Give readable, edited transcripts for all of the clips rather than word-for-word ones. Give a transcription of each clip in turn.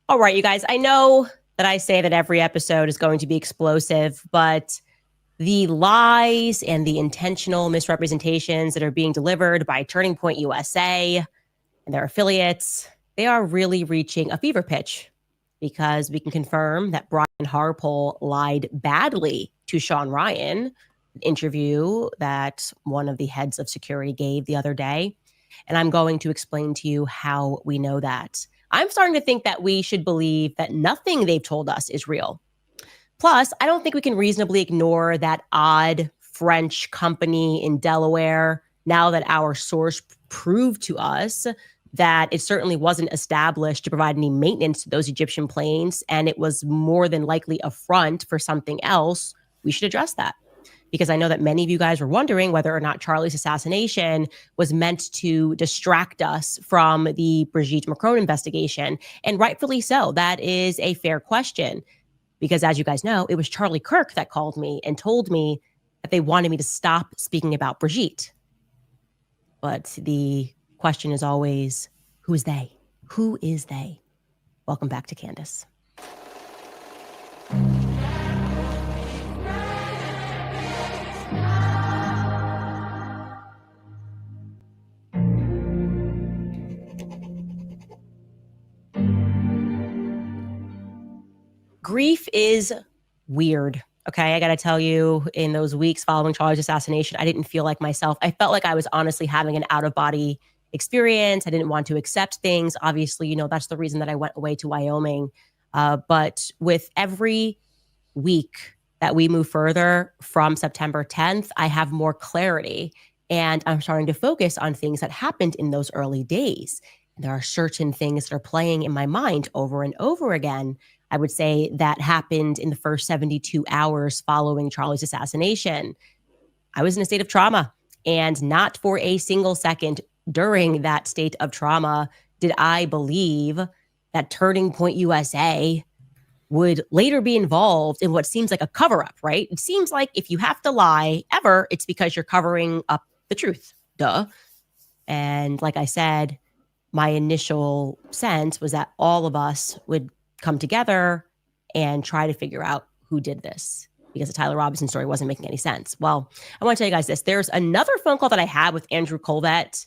All right, you guys, I know that I say that every episode is going to be explosive, but the lies and the intentional misrepresentations that are being delivered by Turning Point USA and their affiliates, they are really reaching a fever pitch because we can confirm that Brian Harpole lied badly to Sean Ryan, an interview that one of the heads of security gave the other day. And I'm going to explain to you how we know that. I'm starting to think that we should believe that nothing they've told us is real. Plus, I don't think we can reasonably ignore that odd French company in Delaware now that our source proved to us that it certainly wasn't established to provide any maintenance to those Egyptian planes, and it was more than likely a front for something else. We should address that, because I know that many of you guys were wondering whether or not Charlie's assassination was meant to distract us from the Brigitte Macron investigation. And rightfully so. That is a fair question, because as you guys know, it was Charlie Kirk that called me and told me that they wanted me to stop speaking about Brigitte. But the question is always, who is they? Who is they? Welcome back to Candace. Grief is weird. Okay, I got to tell you, in those weeks following Charlie's assassination, I didn't feel like myself. I felt like I was honestly having an out-of-body experience. I didn't want to accept things. Obviously, that's the reason that I went away to Wyoming. But with every week that we move further from September 10th, I have more clarity. And I'm starting to focus on things that happened in those early days. There are certain things that are playing in my mind over and over again. I would say that happened in the first 72 hours following Charlie's assassination. I was in a state of trauma, and not for a single second during that state of trauma did I believe that Turning Point USA would later be involved in what seems like a cover-up, right? It seems like if you have to lie ever, it's because you're covering up the truth. Duh. And like I said, my initial sense was that all of us would come together and try to figure out who did this, because the Tyler Robinson story wasn't making any sense. Well, I want to tell you guys this. There's another phone call that I had with Andrew Colvett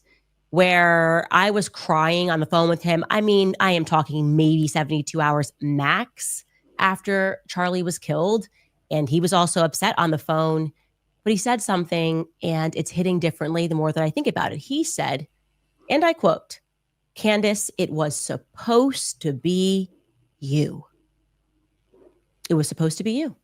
where I was crying on the phone with him. I mean, I am talking maybe 72 hours max after Charlie was killed. And he was also upset on the phone, but he said something, and it's hitting differently the more that I think about it. He said, and I quote, "Candace, it was supposed to be you. It was supposed to be you."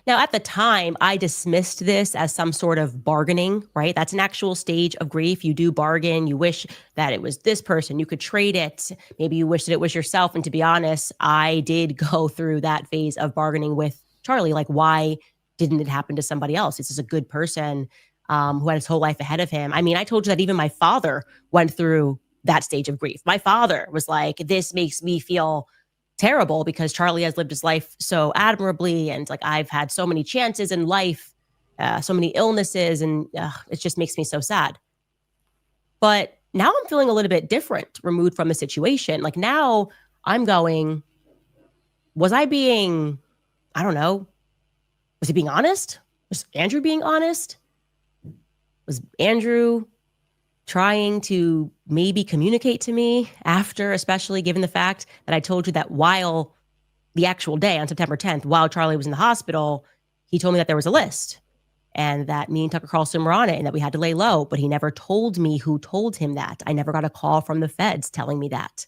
Now, at the time, I dismissed this as some sort of bargaining, right? That's an actual stage of grief. You do bargain. You wish that it was this person. You could trade it. Maybe you wish that it was yourself. And to be honest, I did go through that phase of bargaining with Charlie. Like, why didn't it happen to somebody else? This is a good person who had his whole life ahead of him. I mean, I told you that even my father went through that stage of grief. My father was like, this makes me feel terrible because Charlie has lived his life so admirably. And like, I've had so many chances in life, so many illnesses, and it just makes me so sad. But now I'm feeling a little bit different, removed from the situation. Like, now I'm going, was I being, I don't know, was he being honest? Was Andrew being honest? Was Andrew trying to maybe communicate to me after, especially given the fact that I told you that while the actual day on September 10th, while Charlie was in the hospital, he told me that there was a list and that me and Tucker Carlson were on it and that we had to lay low, but he never told me who told him that. I never got a call from the feds telling me that.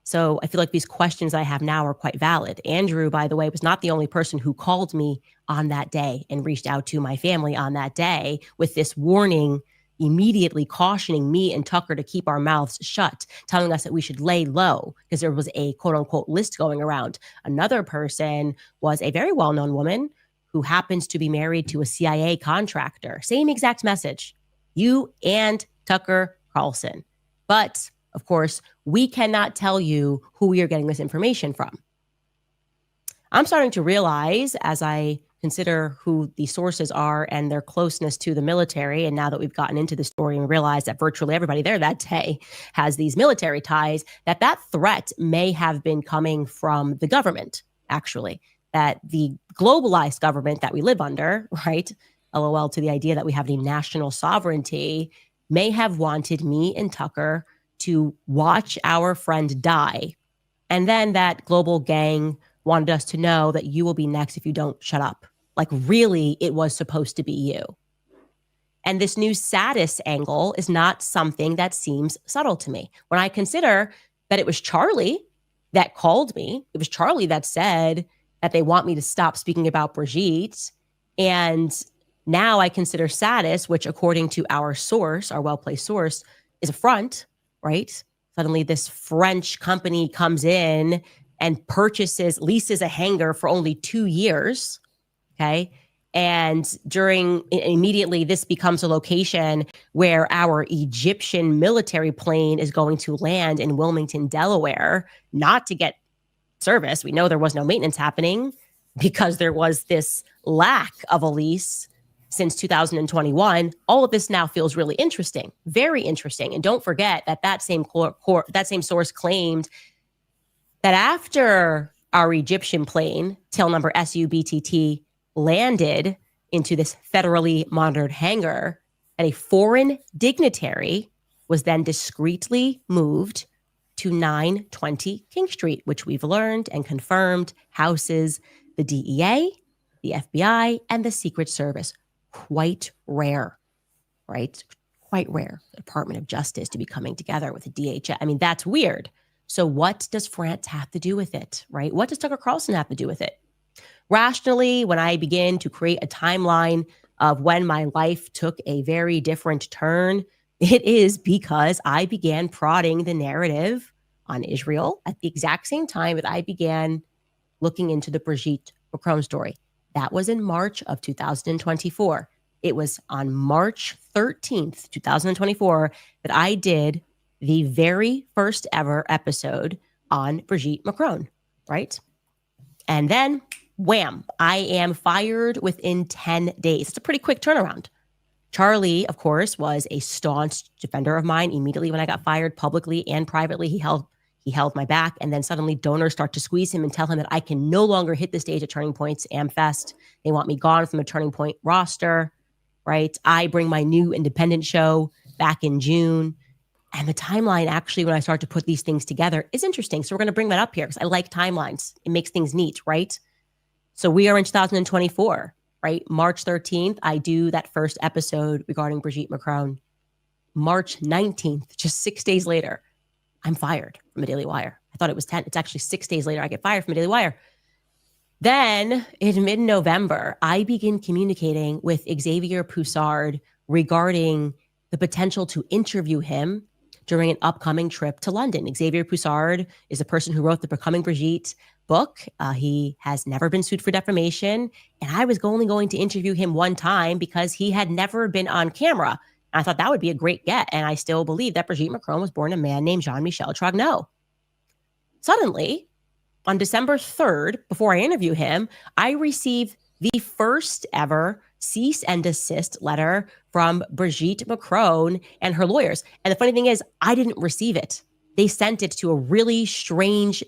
So I feel like these questions I have now are quite valid. Andrew, by the way, was not the only person who called me on that day and reached out to my family on that day with this warning, immediately cautioning me and Tucker to keep our mouths shut, telling us that we should lay low because there was a quote unquote list going around. Another person was a very well-known woman who happens to be married to a CIA contractor. Same exact message. You and Tucker Carlson. But of course, we cannot tell you who we are getting this information from. I'm starting to realize as I consider who the sources are and their closeness to the military, and now that we've gotten into the story and realized that virtually everybody there that day has these military ties, that threat may have been coming from the government, actually, that the globalized government that we live under, right? LOL to the idea that we have any national sovereignty, may have wanted me and Tucker to watch our friend die. And then that global gang wanted us to know that you will be next if you don't shut up. Like, really, it was supposed to be you. And this new status angle is not something that seems subtle to me. When I consider that it was Charlie that called me, it was Charlie that said that they want me to stop speaking about Brigitte. And now I consider status, which according to our source, our well-placed source, is a front, right? Suddenly this French company comes in and leases a hangar for only 2 years, okay? And immediately this becomes a location where our Egyptian military plane is going to land in Wilmington, Delaware, not to get service. We know there was no maintenance happening because there was this lack of a lease since 2021. All of this now feels really interesting, very interesting. And don't forget that same source claimed that after our Egyptian plane, tail number SUBTT, landed into this federally monitored hangar, that a foreign dignitary was then discreetly moved to 920 King Street, which we've learned and confirmed houses the DEA, the FBI, and the Secret Service. Quite rare, right? Quite rare. The Department of Justice to be coming together with the DHS. I mean, that's weird. So what does France have to do with it, right? What does Tucker Carlson have to do with it? Rationally, when I begin to create a timeline of when my life took a very different turn, it is because I began prodding the narrative on Israel at the exact same time that I began looking into the Brigitte Macron story. That was in March of 2024. It was on March 13th, 2024, that I did the very first ever episode on Brigitte Macron, right? And then, wham, I am fired within 10 days. It's a pretty quick turnaround. Charlie, of course, was a staunch defender of mine. Immediately when I got fired, publicly and privately, he held my back. And then suddenly donors start to squeeze him and tell him that I can no longer hit the stage at Turning Point's AmFest. They want me gone from the Turning Point roster, right? I bring my new independent show back in June. And the timeline, actually, when I start to put these things together, is interesting. So we're going to bring that up here because I like timelines. It makes things neat, right? So we are in 2024, right? March 13th, I do that first episode regarding Brigitte Macron. March 19th, just 6 days later, I'm fired from a Daily Wire. I thought it was 10. It's actually 6 days later I get fired from a Daily Wire. Then in mid-November, I begin communicating with Xavier Poussard regarding the potential to interview him during an upcoming trip to London. Xavier Poussard is the person who wrote the Becoming Brigitte book. He has never been sued for defamation. And I was only going to interview him one time because he had never been on camera. I thought that would be a great get. And I still believe that Brigitte Macron was born a man named Jean-Michel Trogneau. Suddenly, on December 3rd, before I interview him, I receive the first ever cease and desist letter from Brigitte Macron and her lawyers. And the funny thing is, I didn't receive it. They sent it to a really strange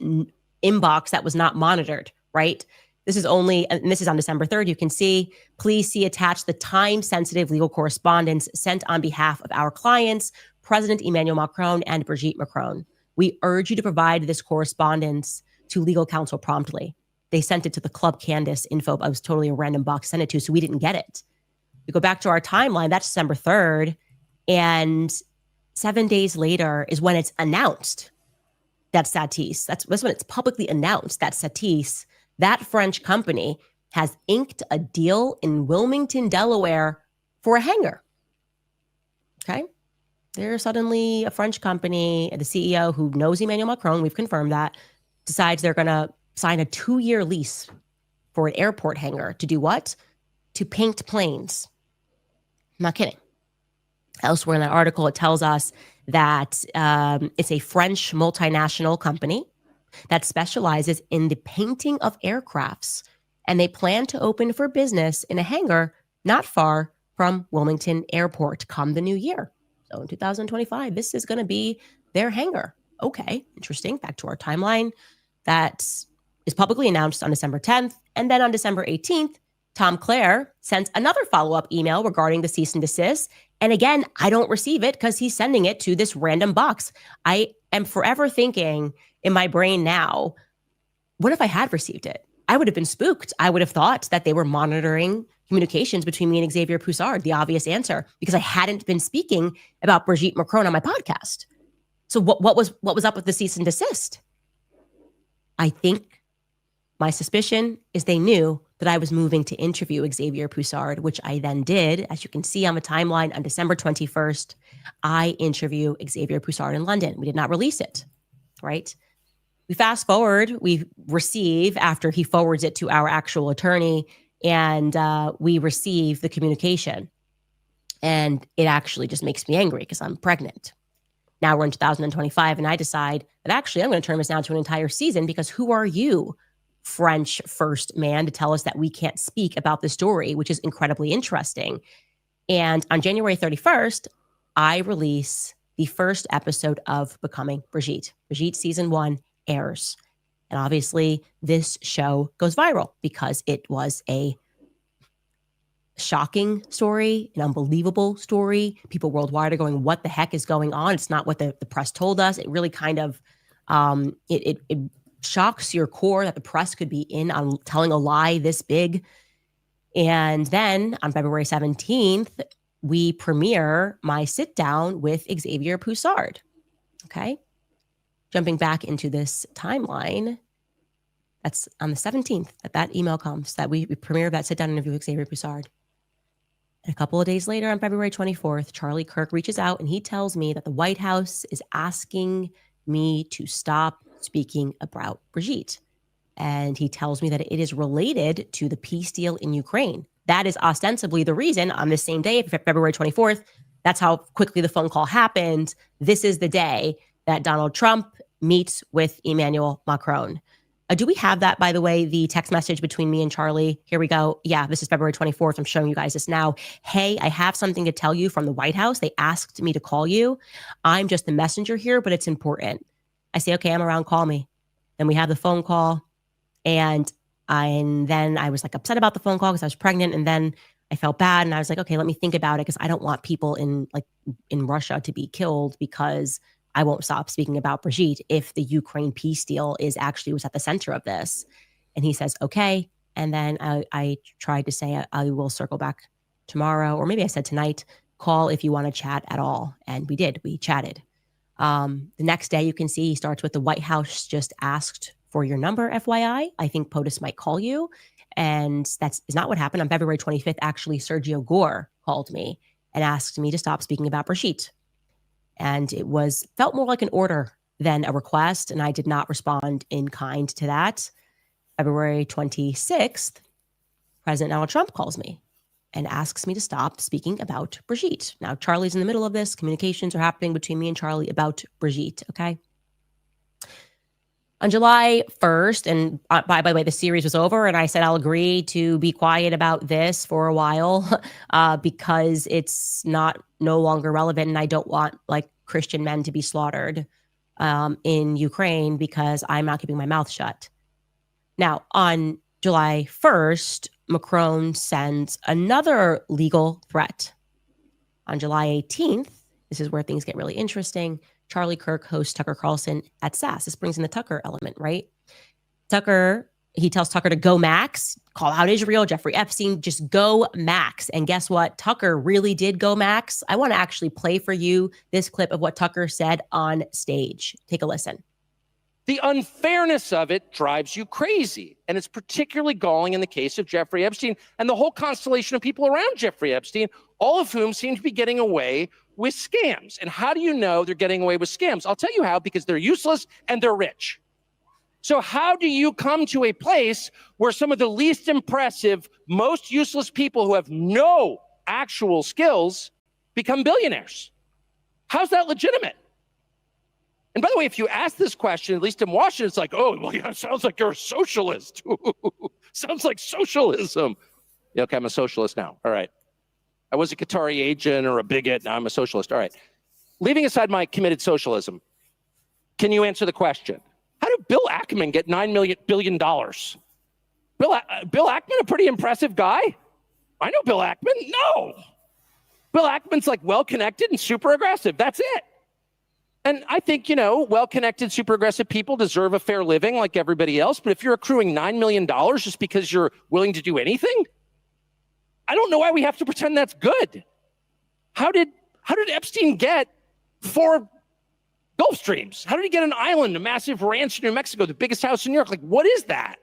inbox that was not monitored, right? This is on December 3rd. You can see, please see attached the time-sensitive legal correspondence sent on behalf of our clients, President Emmanuel Macron and Brigitte Macron. We urge you to provide this correspondence to legal counsel promptly. They sent it to the Club Candace info. It was totally a random box to send it to, so we didn't get it. We go back to our timeline. That's December 3rd. And 7 days later is when it's announced that Satis, that's when it's publicly announced that Satis, that French company, has inked a deal in Wilmington, Delaware for a hangar. Okay? They're suddenly a French company. The CEO, who knows Emmanuel Macron, we've confirmed that, decides they're going to sign a 2-year lease for an airport hangar to do what? To paint planes. I'm not kidding. Elsewhere in that article, it tells us that it's a French multinational company that specializes in the painting of aircrafts and they plan to open for business in a hangar not far from Wilmington Airport come the new year. So in 2025, this is going to be their hangar. Okay, interesting. Back to our timeline. That is publicly announced on December 10th. And then on December 18th, Tom Clare sent another follow-up email regarding the cease and desist. And again, I don't receive it because he's sending it to this random box. I am forever thinking in my brain now, what if I had received it? I would have been spooked. I would have thought that they were monitoring communications between me and Xavier Poussard, the obvious answer, because I hadn't been speaking about Brigitte Macron on my podcast. So what was up with the cease and desist? I think my suspicion is they knew that I was moving to interview Xavier Poussard, which I then did. As you can see on the timeline, on December 21st, I interview Xavier Poussard in London. We did not release it, right? We fast forward, we receive, after he forwards it to our actual attorney, and we receive the communication. And it actually just makes me angry because I'm pregnant. Now we're in 2025, and I decide that actually I'm going to turn this now to an entire season, because who are you, French first man, to tell us that we can't speak about the story, which is incredibly interesting. And on January 31st, I release the first episode of Becoming Brigitte. Brigitte season 1 airs. And obviously this show goes viral because it was a shocking story, an unbelievable story. People worldwide are going, what the heck is going on? It's not what the press told us. It really kind of, it shocks your core that the press could be in on telling a lie this big. And then on February 17th, we premiere my sit down with Xavier Poussard. Okay. Jumping back into this timeline, that's on the 17th that email comes, that we premiere that sit down interview with Xavier Poussard. And a couple of days later, on February 24th, Charlie Kirk reaches out and he tells me that the White House is asking me to stop speaking about Brigitte. And he tells me that it is related to the peace deal in Ukraine. That is ostensibly the reason on this same day, February 24th, that's how quickly the phone call happened. This is the day that Donald Trump meets with Emmanuel Macron. Do we have that, by the way, the text message between me and Charlie? Here we go. Yeah, this is February 24th. I'm showing you guys this now. Hey, I have something to tell you from the White House. They asked me to call you. I'm just the messenger here, but it's important. I say, okay, I'm around, call me. Then we have the phone call. And then I was like upset about the phone call because I was pregnant. And then I felt bad. And I was like, okay, let me think about it, because I don't want people in Russia to be killed because I won't stop speaking about Brigitte if the Ukraine peace deal was at the center of this. And he says, okay. And then I tried to say, I will circle back tomorrow, or maybe I said tonight, call if you want to chat at all. And we did, we chatted. The next day you can see he starts with, the White House just asked for your number, FYI. I think POTUS might call you. And that is not what happened. On February 25th, actually, Sergio Gore called me and asked me to stop speaking about Brigitte. And it felt more like an order than a request. And I did not respond in kind to that. February 26th, President Donald Trump calls me and asks me to stop speaking about Brigitte. Now, Charlie's in the middle of this. Communications are happening between me and Charlie about Brigitte, okay? On July 1st, and by the way, the series was over, and I said I'll agree to be quiet about this for a while because it's no longer relevant, and I don't want Christian men to be slaughtered in Ukraine because I'm not keeping my mouth shut. Now, on July 1st, Macron sends another legal threat. On July 18th, this is where things get really interesting, Charlie Kirk hosts Tucker Carlson at SAS. This brings in the Tucker element, right? He tells Tucker to go max, call out Israel, Jeffrey Epstein, just go max. And guess what? Tucker really did go max. I want to actually play for you this clip of what Tucker said on stage. Take a listen. The unfairness of it drives you crazy. And it's particularly galling in the case of Jeffrey Epstein and the whole constellation of people around Jeffrey Epstein, all of whom seem to be getting away with scams. And how do you know they're getting away with scams? I'll tell you how, because they're useless and they're rich. So how do you come to a place where some of the least impressive, most useless people who have no actual skills become billionaires? How's that legitimate? And by the way, if you ask this question, at least in Washington, it's like, oh, well, yeah, sounds like you're a socialist. Sounds like socialism. Yeah, okay, I'm a socialist now. All right. I was a Qatari agent or a bigot. Now I'm a socialist. All right. Leaving aside my committed socialism, can you answer the question? How did Bill Ackman get $9 billion? Bill Ackman, a pretty impressive guy? I know Bill Ackman. No. Bill Ackman's like well-connected and super aggressive. That's it. And I think, well-connected, super aggressive people deserve a fair living like everybody else. But if you're accruing $9 million just because you're willing to do anything, I don't know why we have to pretend that's good. How did Epstein get 4 Gulf Streams? How did he get an island, a massive ranch in New Mexico, the biggest house in New York? Like, what is that?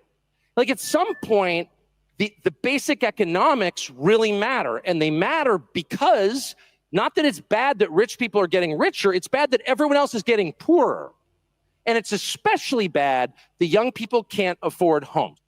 Like, at some point, the basic economics really matter. And they matter because not that it's bad that rich people are getting richer, it's bad that everyone else is getting poorer. And it's especially bad the young people can't afford homes.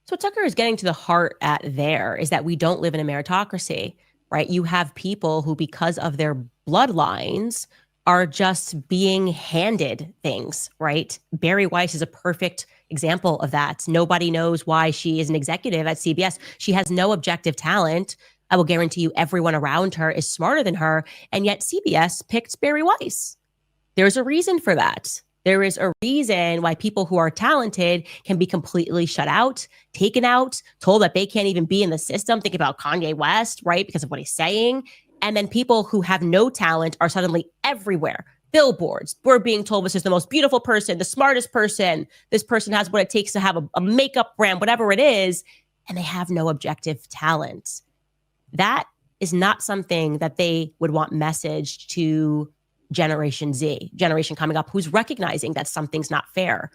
So what Tucker is getting to the heart at there is that we don't live in a meritocracy, right? You have people who, because of their bloodlines, are just being handed things, right? Bari Weiss is a perfect example of that. Nobody knows why she is an executive at CBS. She has no objective talent. I will guarantee you everyone around her is smarter than her. And yet CBS picked Bari Weiss. There's a reason for that. There is a reason why people who are talented can be completely shut out, taken out, told that they can't even be in the system. Think about Kanye West, right? Because of what he's saying. And then people who have no talent are suddenly everywhere. Billboards. We're being told this is the most beautiful person, the smartest person. This person has what it takes to have a makeup brand, whatever it is. And they have no objective talent. That is not something that they would want messaged to Generation Z, generation coming up, who's recognizing that something's not fair,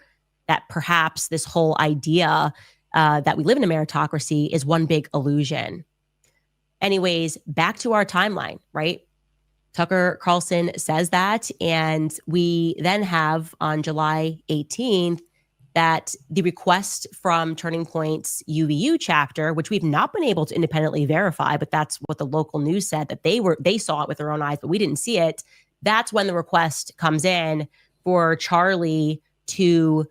that perhaps this whole idea that we live in a meritocracy is one big illusion. Anyways, back to our timeline, right? Tucker Carlson says that, and we then have on July 18th that the request from Turning Point's UVU chapter, which we've not been able to independently verify, but that's what the local news said, that they saw it with their own eyes, but we didn't see it. That's when the request comes in for Charlie to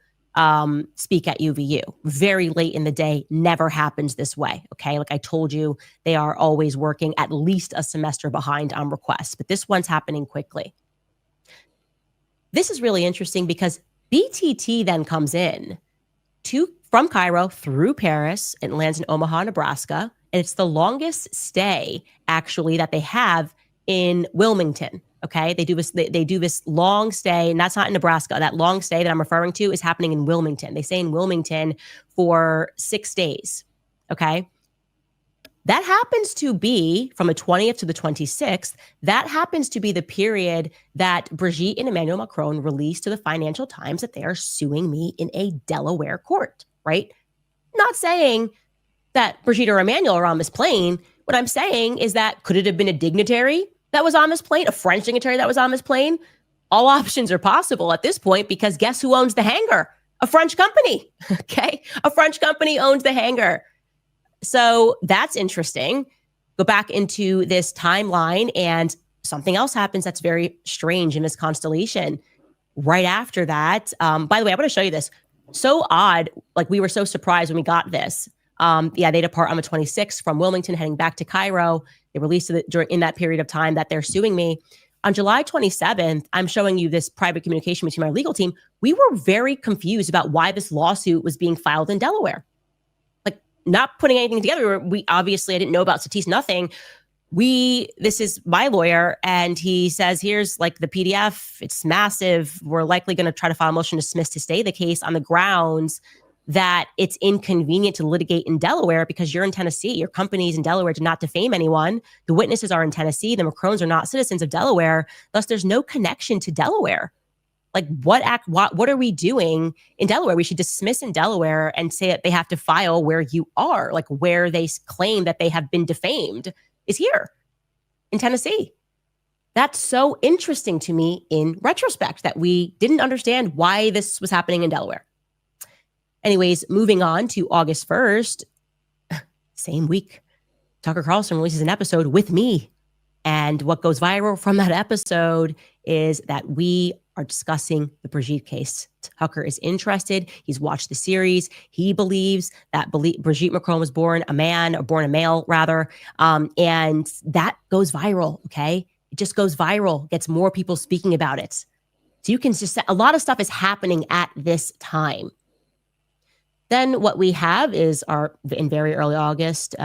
speak at UVU. Very late in the day, never happens this way. Okay. Like I told you, they are always working at least a semester behind on requests, but this one's happening quickly. This is really interesting because BTT then comes in from Cairo through Paris and lands in Omaha, Nebraska. And it's the longest stay actually that they have in Wilmington. Okay, they do this long stay, and that's not in Nebraska. That long stay that I'm referring to is happening in Wilmington. They stay in Wilmington for 6 days. Okay, that happens to be from the 20th to the 26th. That happens to be the period that Brigitte and Emmanuel Macron released to the Financial Times that they are suing me in a Delaware court. Right? Not saying that Brigitte or Emmanuel are on this plane. What I'm saying is that could it have been a dignitary that was on this plane, a French dignitary that was on this plane? All options are possible at this point because guess who owns the hangar? A French company, okay? A French company owns the hangar. So that's interesting. Go back into this timeline and something else happens that's very strange in this constellation. Right after that, by the way, I want to show you this. So odd, like we were so surprised when we got this. They depart on the 26th from Wilmington, heading back to Cairo. They released it in that period of time that they're suing me. On July 27th, I'm showing you this private communication between my legal team. We were very confused about why this lawsuit was being filed in Delaware. Like not putting anything together. I didn't know about Satis, nothing. This is my lawyer, and he says, here's like the PDF. It's massive. We're likely going to try to file a motion to dismiss to stay the case on the grounds that it's inconvenient to litigate in Delaware because you're in Tennessee. Your company's in Delaware to not defame anyone. The witnesses are in Tennessee. The Macrons are not citizens of Delaware. Thus, there's no connection to Delaware. Like, what are we doing in Delaware? We should dismiss in Delaware and say that they have to file where you are, like where they claim that they have been defamed is here in Tennessee. That's so interesting to me in retrospect that we didn't understand why this was happening in Delaware. Anyways, moving on to August 1st, same week, Tucker Carlson releases an episode with me And what goes viral from that episode is that we are discussing the Brigitte case. Tucker is interested. He's watched the series. He believes that Brigitte Macron was born a male rather. And that goes viral, okay? It just goes viral, gets more people speaking about it. So you can just, a lot of stuff is happening at this time. Then what we have is in very early August,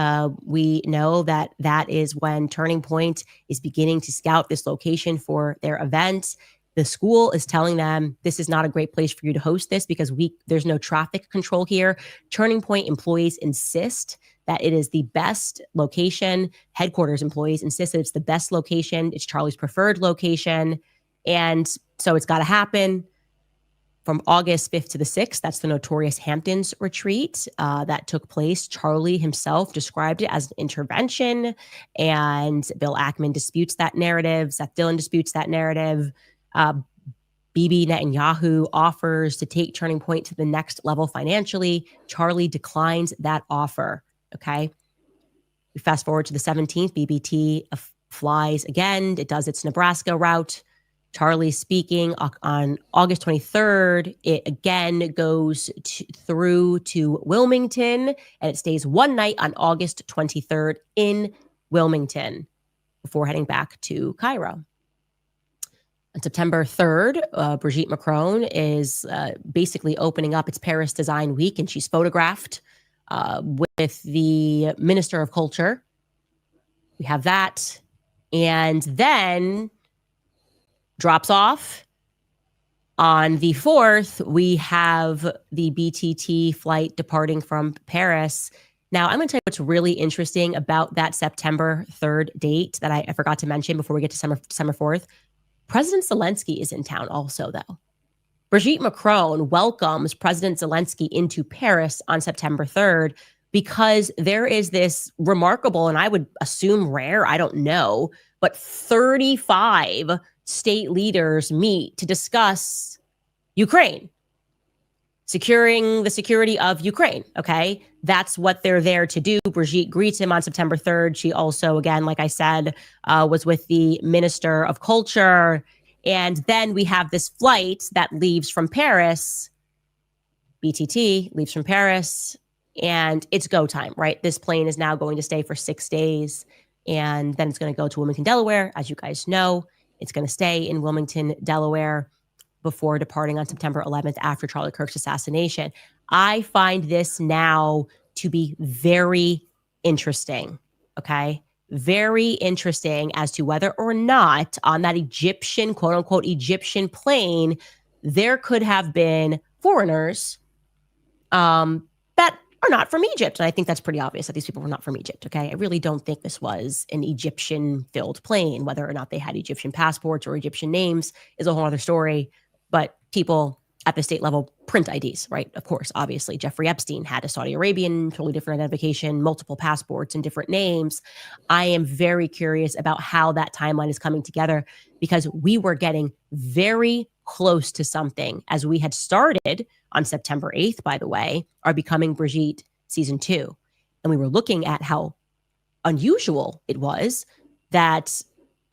we know that is when Turning Point is beginning to scout this location for their event. The school is telling them this is not a great place for you to host this because there's no traffic control here. Turning Point employees insist that it is the best location. Headquarters employees insist that it's the best location. It's Charlie's preferred location. And so it's got to happen. From August 5th to the 6th, that's the notorious Hamptons retreat that took place. Charlie himself described it as an intervention, and Bill Ackman disputes that narrative. Seth Dillon disputes that narrative. Bibi Netanyahu offers to take Turning Point to the next level financially. Charlie declines that offer, okay? We fast forward to the 17th. BBT flies again. It does its Nebraska route. Charlie speaking on August 23rd. It again goes through to Wilmington, and it stays one night on August 23rd in Wilmington before heading back to Cairo. On September 3rd, Brigitte Macron is basically opening up its Paris Design Week, and she's photographed with the Minister of Culture. We have that. And then drops off. On the 4th, we have the BTT flight departing from Paris. Now, I'm going to tell you what's really interesting about that September 3rd date that I forgot to mention before we get to December 4th. President Zelensky is in town also, though. Brigitte Macron welcomes President Zelensky into Paris on September 3rd because there is this remarkable, and I would assume rare, I don't know, but 35 state leaders meet to discuss Ukraine, securing the security of Ukraine, okay? That's what they're there to do. Brigitte greets him on September 3rd. She also, again, like I said, was with the Minister of Culture. And then we have this flight that leaves from Paris. BTT leaves from Paris, and it's go time, right? This plane is now going to stay for 6 days, and then it's going to go to Wilmington, Delaware. As you guys know, it's going to stay in Wilmington, Delaware before departing on September 11th after Charlie Kirk's assassination. I find this now to be very interesting, okay? Very interesting as to whether or not on that Egyptian, quote unquote, Egyptian plane, there could have been foreigners that are not from Egypt. And I think that's pretty obvious that these people were not from Egypt, okay? I really don't think this was an Egyptian-filled plane. Whether or not they had Egyptian passports or Egyptian names is a whole other story. But people at the state level print IDs, right? Of course, obviously. Jeffrey Epstein had a Saudi Arabian, totally different identification, multiple passports and different names. I am very curious about how that timeline is coming together because we were getting very close to something as we had started on September 8th, by the way, are Becoming Brigitte season 2. And we were looking at how unusual it was that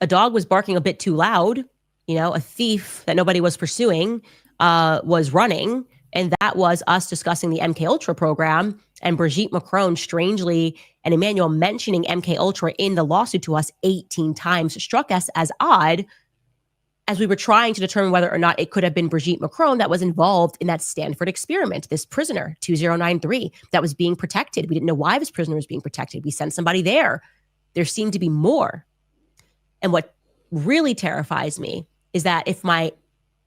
a dog was barking a bit too loud. You know, a thief that nobody was pursuing was running. And that was us discussing the MK Ultra program and Brigitte Macron, strangely, and Emmanuel mentioning MK Ultra in the lawsuit to us 18 times struck us as odd as we were trying to determine whether or not it could have been Brigitte Macron that was involved in that Stanford experiment, this prisoner, 2093, that was being protected. We didn't know why this prisoner was being protected. We sent somebody there. There seemed to be more. And what really terrifies me is that if my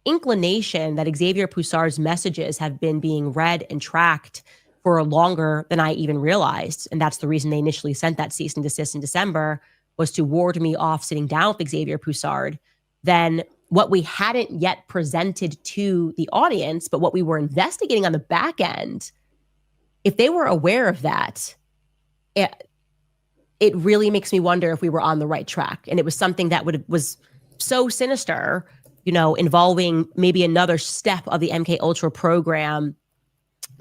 inclination that Xavier Poussard's messages have been being read and tracked for longer than I even realized, and that's the reason they initially sent that cease and desist in December, was to ward me off sitting down with Xavier Poussard, then what we hadn't yet presented to the audience, but what we were investigating on the back end, if they were aware of that, it really makes me wonder if we were on the right track. And it was something that was so sinister, you know, involving maybe another step of the MK Ultra program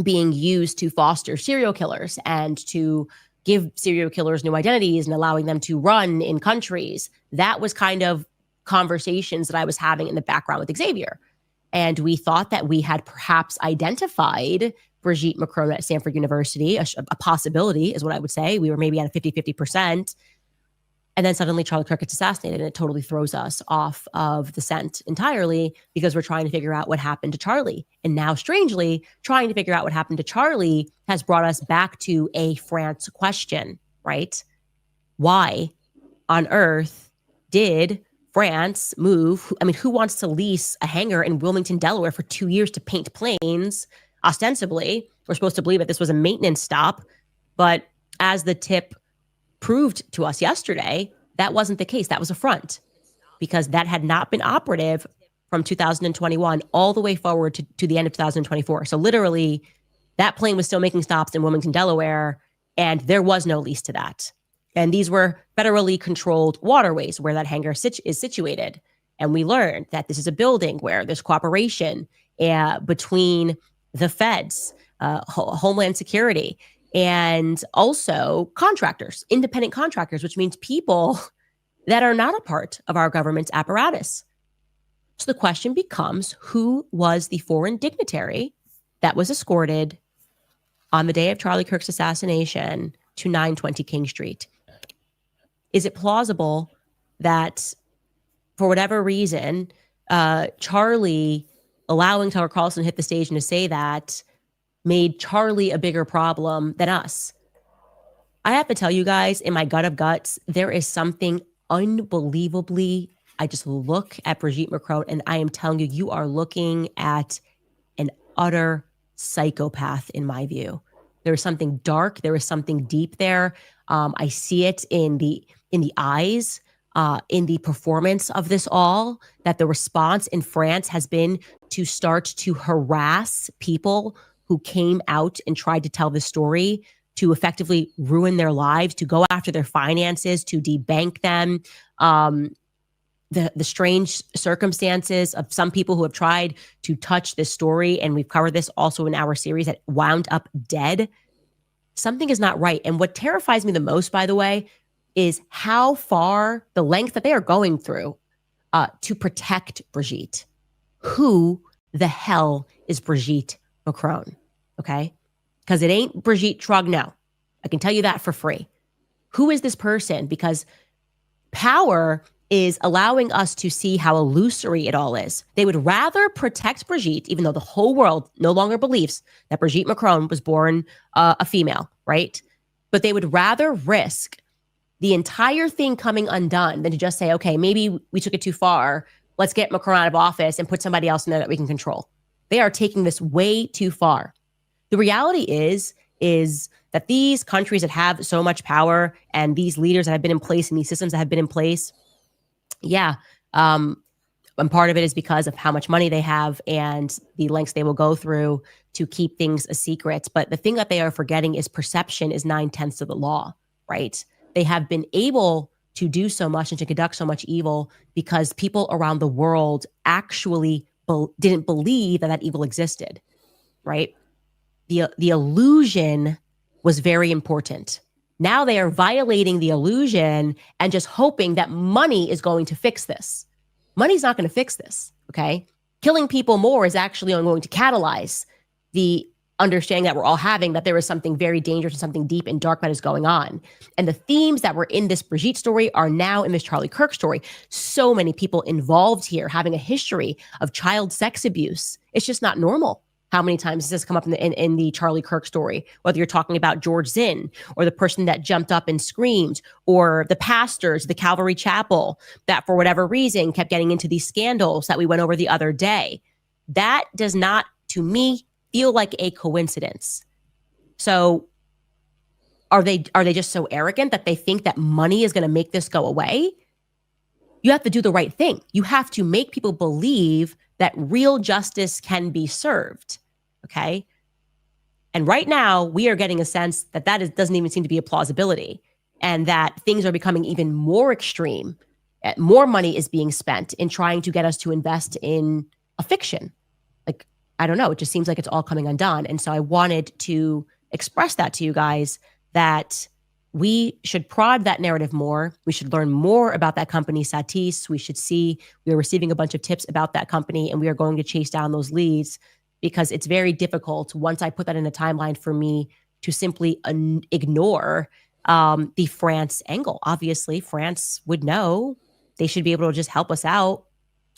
being used to foster serial killers and to give serial killers new identities and allowing them to run in countries. That was kind of conversations that I was having in the background with Xavier. And we thought that we had perhaps identified Brigitte Macron at Stanford University, a possibility is what I would say. We were maybe at a 50-50%. And then suddenly Charlie Kirk gets assassinated, and it totally throws us off of the scent entirely because we're trying to figure out what happened to Charlie. And now, strangely, trying to figure out what happened to Charlie has brought us back to a France question, right? Why on earth did France move? I mean, who wants to lease a hangar in Wilmington, Delaware for 2 years to paint planes? Ostensibly, we're supposed to believe that this was a maintenance stop, but as the tip proved to us yesterday, that wasn't the case. That was a front because that had not been operative from 2021 all the way forward to the end of 2024. So literally, that plane was still making stops in Wilmington, Delaware, and there was no lease to that. And these were federally controlled waterways where that hangar is situated. And we learned that this is a building where there's cooperation between the feds, Homeland Security, and also contractors, independent contractors, which means people that are not a part of our government's apparatus. So the question becomes, who was the foreign dignitary that was escorted on the day of Charlie Kirk's assassination to 920 King Street? Is it plausible that for whatever reason, Charlie allowing Tucker Carlson to hit the stage and to say that made Charlie a bigger problem than us? I have to tell you guys, in my gut of guts, there is something unbelievably, I just look at Brigitte Macron and I am telling you, you are looking at an utter psychopath in my view. There is something dark. There is something deep there. I see it in the eyes, in the performance of this all, that the response in France has been to start to harass people who came out and tried to tell the story, to effectively ruin their lives, to go after their finances, to debank them. The strange circumstances of some people who have tried to touch this story, and we've covered this also in our series, that wound up dead. Something is not right. And what terrifies me the most, by the way, is how far, the length that they are going through to protect Brigitte. Who the hell is Brigitte Macron? Okay? Because it ain't Brigitte Trogneux. I can tell you that for free. Who is this person? Because power is allowing us to see how illusory it all is. They would rather protect Brigitte, even though the whole world no longer believes that Brigitte Macron was born a female, right? But they would rather risk the entire thing coming undone than to just say, okay, maybe we took it too far. Let's get Macron out of office and put somebody else in there that we can control. They are taking this way too far. The reality is that these countries that have so much power and these leaders that have been in place and these systems that have been in place, and part of it is because of how much money they have and the lengths they will go through to keep things a secret. But the thing that they are forgetting is perception is 9/10 of the law, right? They have been able to do so much and to conduct so much evil because people around the world actually didn't believe that evil existed, right? The illusion was very important. Now they are violating the illusion and just hoping that money is going to fix this. Money's not going to fix this, okay? Killing people more is actually going to catalyze the understanding that we're all having that there is something very dangerous and something deep and dark that is going on. And the themes that were in this Brigitte story are now in this Charlie Kirk story. So many people involved here having a history of child sex abuse. It's just not normal. How many times does this come up in the Charlie Kirk story? Whether you're talking about George Zinn or the person that jumped up and screamed, or the pastors, the Calvary Chapel that for whatever reason kept getting into these scandals that we went over the other day. That does not, to me, feel like a coincidence. So are they just so arrogant that they think that money is going to make this go away? You have to do the right thing. You have to make people believe that real justice can be served, okay? And right now, we are getting a sense that doesn't even seem to be a plausibility, and that things are becoming even more extreme. More money is being spent in trying to get us to invest in a fiction. Like, I don't know, it just seems like it's all coming undone. And so I wanted to express that to you guys, that we should prod that narrative more. We should learn more about that company, Satis. We should see we are receiving a bunch of tips about that company, and we are going to chase down those leads, because it's very difficult once I put that in a timeline for me to simply ignore the France angle. Obviously, France would know. They should be able to just help us out.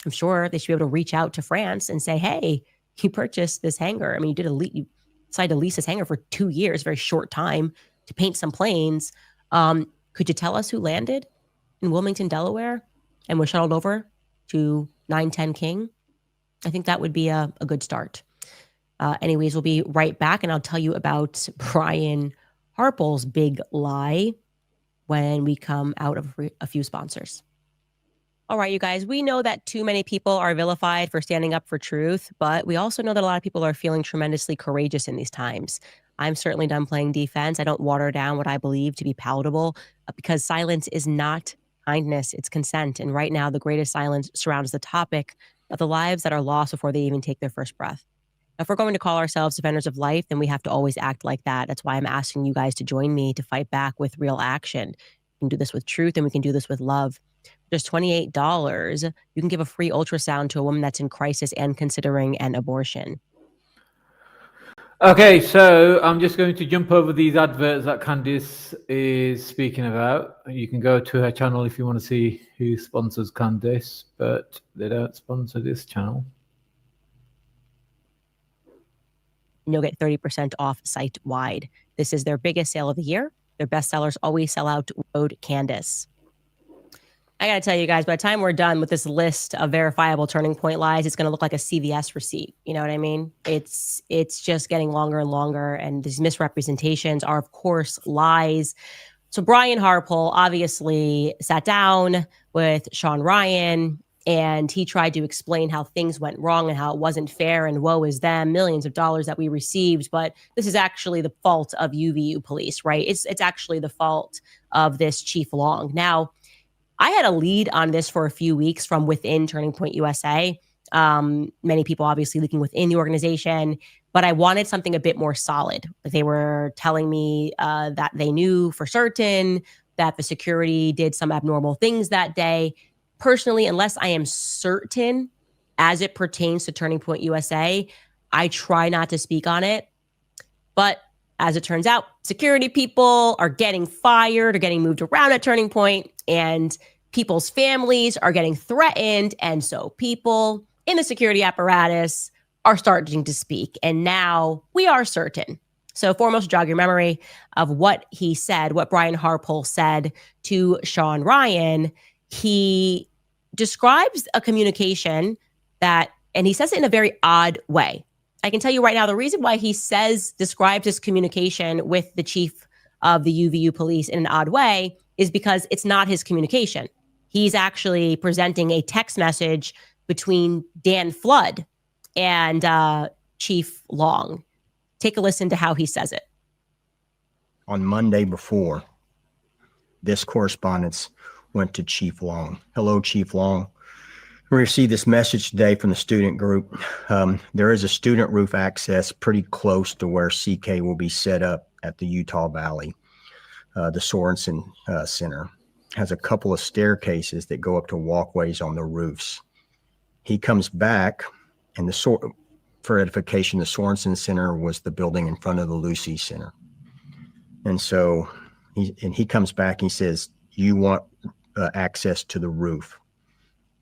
I'm sure they should be able to reach out to France and say, hey, you purchased this hangar. I mean, you decided to lease this hangar for 2 years, very short time, to paint some planes. Could you tell us who landed in Wilmington, Delaware, and was shuttled over to 910 King? I think that would be a good start. Anyways, we'll be right back, and I'll tell you about Brian Harple's big lie when we come out of a few sponsors. All right, you guys, we know that too many people are vilified for standing up for truth, but we also know that a lot of people are feeling tremendously courageous in these times. I'm certainly done playing defense. I don't water down what I believe to be palatable, because silence is not kindness, it's consent. And right now, the greatest silence surrounds the topic of the lives that are lost before they even take their first breath. If we're going to call ourselves defenders of life, then we have to always act like that. That's why I'm asking you guys to join me to fight back with real action. We can do this with truth, and we can do this with love. Just $28, you can give a free ultrasound to a woman that's in crisis and considering an abortion. Okay, so I'm just going to jump over these adverts that Candace is speaking about. You can go to her channel if you want to see who sponsors Candace, but they don't sponsor this channel. And you'll get 30% off site-wide. This is their biggest sale of the year. Their best sellers always sell out. Code Candace. I got to tell you guys, by the time we're done with this list of verifiable turning point lies, it's going to look like a CVS receipt. You know what I mean? It's just getting longer and longer. And these misrepresentations are, of course, lies. So Brian Harple obviously sat down with Sean Ryan, and he tried to explain how things went wrong and how it wasn't fair, and woe is them, millions of dollars that we received. But this is actually the fault of UVU police, right? It's actually the fault of this Chief Long. Now, I had a lead on this for a few weeks from within Turning Point USA. Many people obviously leaking within the organization, but I wanted something a bit more solid. They were telling me that they knew for certain that the security did some abnormal things that day. Personally, unless I am certain as it pertains to Turning Point USA, I try not to speak on it. But as it turns out, security people are getting fired or getting moved around at Turning Point, and people's families are getting threatened. And so people in the security apparatus are starting to speak. And now we are certain. So foremost, jog your memory of what he said, what Brian Harple said to Sean Ryan. He describes a communication that, and he says it in a very odd way. I can tell you right now, the reason why he describes his communication with the chief of the UVU police in an odd way is because it's not his communication. He's actually presenting a text message between Dan Flood and Chief Long. Take a listen to how he says it. On Monday before, this correspondence went to Chief Long. Hello, Chief Long. We received this message today from the student group. There is a student roof access pretty close to where CK will be set up at the Utah Valley. The Sorensen Center has a couple of staircases that go up to walkways on the roofs. He comes back, and for edification, the Sorensen Center was the building in front of the Lucy Center. And so he comes back and he says, you want access to the roof.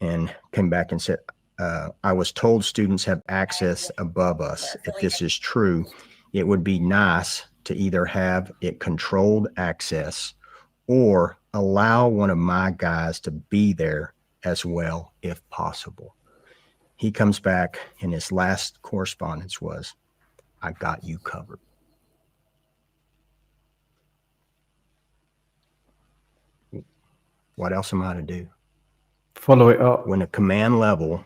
And came back and said, I was told students have access above us. If this is true, it would be nice to either have it controlled access or allow one of my guys to be there as well, if possible. He comes back, and his last correspondence was, I got you covered. What else am I to do? Follow it up. When a command level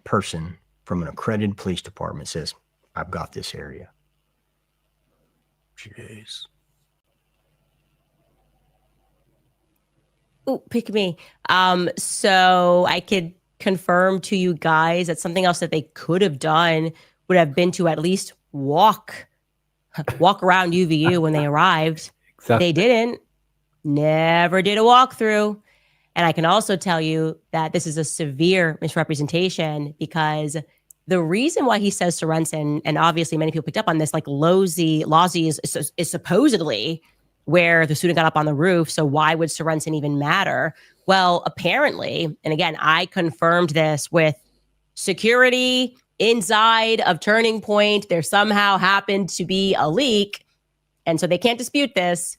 person from an accredited police department says, I've got this area. Jeez. Ooh, pick me. So I could confirm to you guys that something else that they could have done would have been to at least walk walk around UVU when they arrived. Exactly. They didn't. Never did a walkthrough. And I can also tell you that this is a severe misrepresentation, because the reason why he says Sorensen, and obviously many people picked up on this, like Lozzie is supposedly where the student got up on the roof. So why would Sorensen even matter? Well, apparently, and again, I confirmed this with security inside of Turning Point, there somehow happened to be a leak. And so they can't dispute this.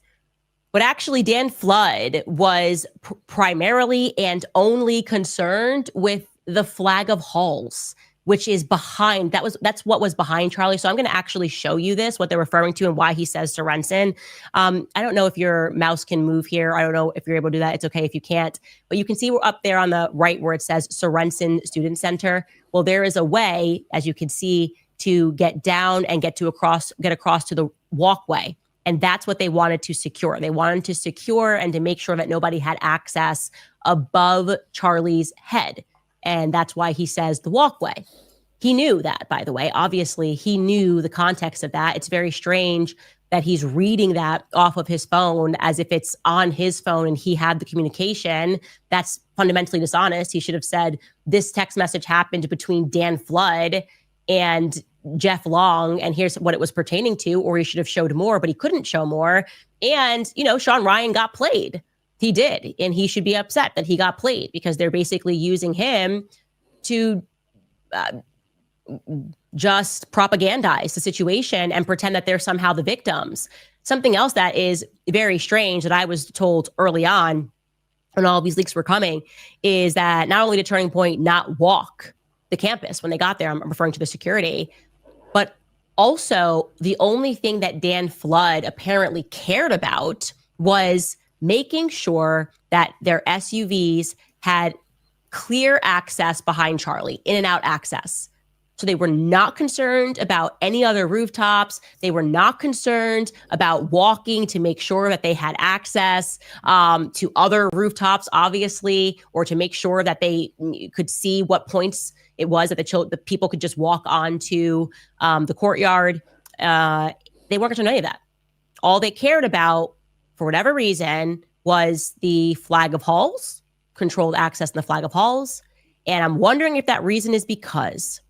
But actually, Dan Flood was primarily and only concerned with the flag of halls, which is behind. That's what was behind Charlie. So I'm going to actually show you this, what they're referring to and why he says Sorensen. I don't know if your mouse can move here. I don't know if you're able to do that. It's okay if you can't. But you can see we're up there on the right where it says Sorensen Student Center. Well, there is a way, as you can see, to get down and get across to the walkway. And that's what they wanted to secure. They wanted to secure and to make sure that nobody had access above Charlie's head. And that's why he says the walkway. He knew that, by the way. Obviously, he knew the context of that. It's very strange that he's reading that off of his phone as if it's on his phone and he had the communication. That's fundamentally dishonest. He should have said, this text message happened between Dan Flood and Jeff Long, and here's what it was pertaining to, or he should have showed more, but he couldn't show more. And, Sean Ryan got played. He did. And he should be upset that he got played, because they're basically using him to just propagandize the situation and pretend that they're somehow the victims. Something else that is very strange that I was told early on when all these leaks were coming is that not only did Turning Point not walk the campus when they got there, I'm referring to the security, but also the only thing that Dan Flood apparently cared about was making sure that their SUVs had clear access behind Charlie, in and out access. So they were not concerned about any other rooftops. They were not concerned about walking to make sure that they had access to other rooftops, obviously, or to make sure that they could see what points it was that the people could just walk onto the courtyard. They weren't concerned with any of that. All they cared about, for whatever reason, was the flag of halls, controlled access in the flag of halls. And I'm wondering if that reason is because,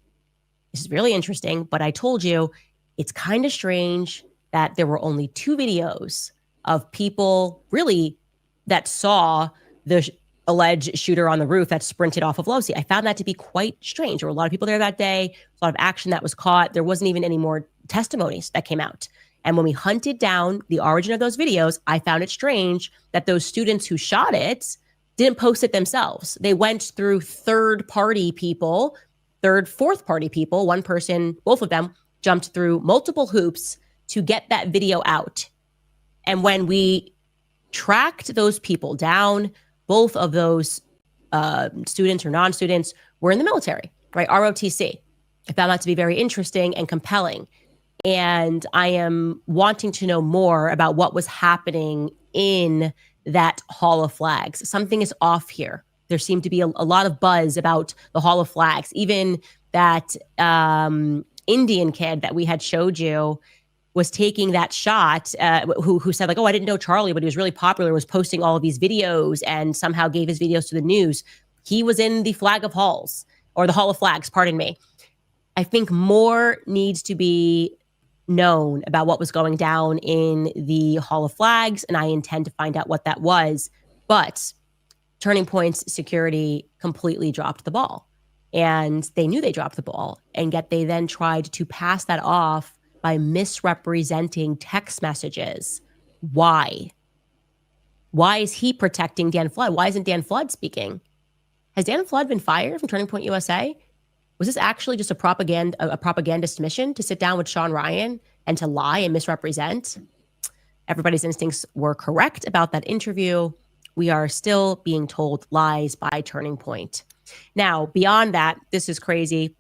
this is really interesting, but I told you, it's kind of strange that there were only 2 videos of people really that saw the alleged shooter on the roof that sprinted off of Losey. I found that to be quite strange. There were a lot of people there that day, a lot of action that was caught. There wasn't even any more testimonies that came out. And when we hunted down the origin of those videos, I found it strange that those students who shot it didn't post it themselves. They went through fourth party people, one person, both of them jumped through multiple hoops to get that video out. And when we tracked those people down, both of those students or non-students were in the military, right? ROTC. I found that to be very interesting and compelling. And I am wanting to know more about what was happening in that Hall of Flags. Something is off here. There seemed to be a lot of buzz about the Hall of Flags. Even that Indian kid that we had showed you was taking that shot, who said like, oh, I didn't know Charlie, but he was really popular, was posting all of these videos and somehow gave his videos to the news. He was in the Flag of Halls, or the Hall of Flags, pardon me. I think more needs to be known about what was going down in the Hall of Flags, and I intend to find out what that was. But Turning Point's security completely dropped the ball, and they knew they dropped the ball, and yet they then tried to pass that off by misrepresenting text messages. Why? Why is he protecting Dan Flood? Why isn't Dan Flood speaking? Has Dan Flood been fired from Turning Point USA? Was this actually just a propagandist mission to sit down with Sean Ryan and to lie and misrepresent? Everybody's instincts were correct about that interview. We are still being told lies by Turning Point. Now, beyond that, this is crazy.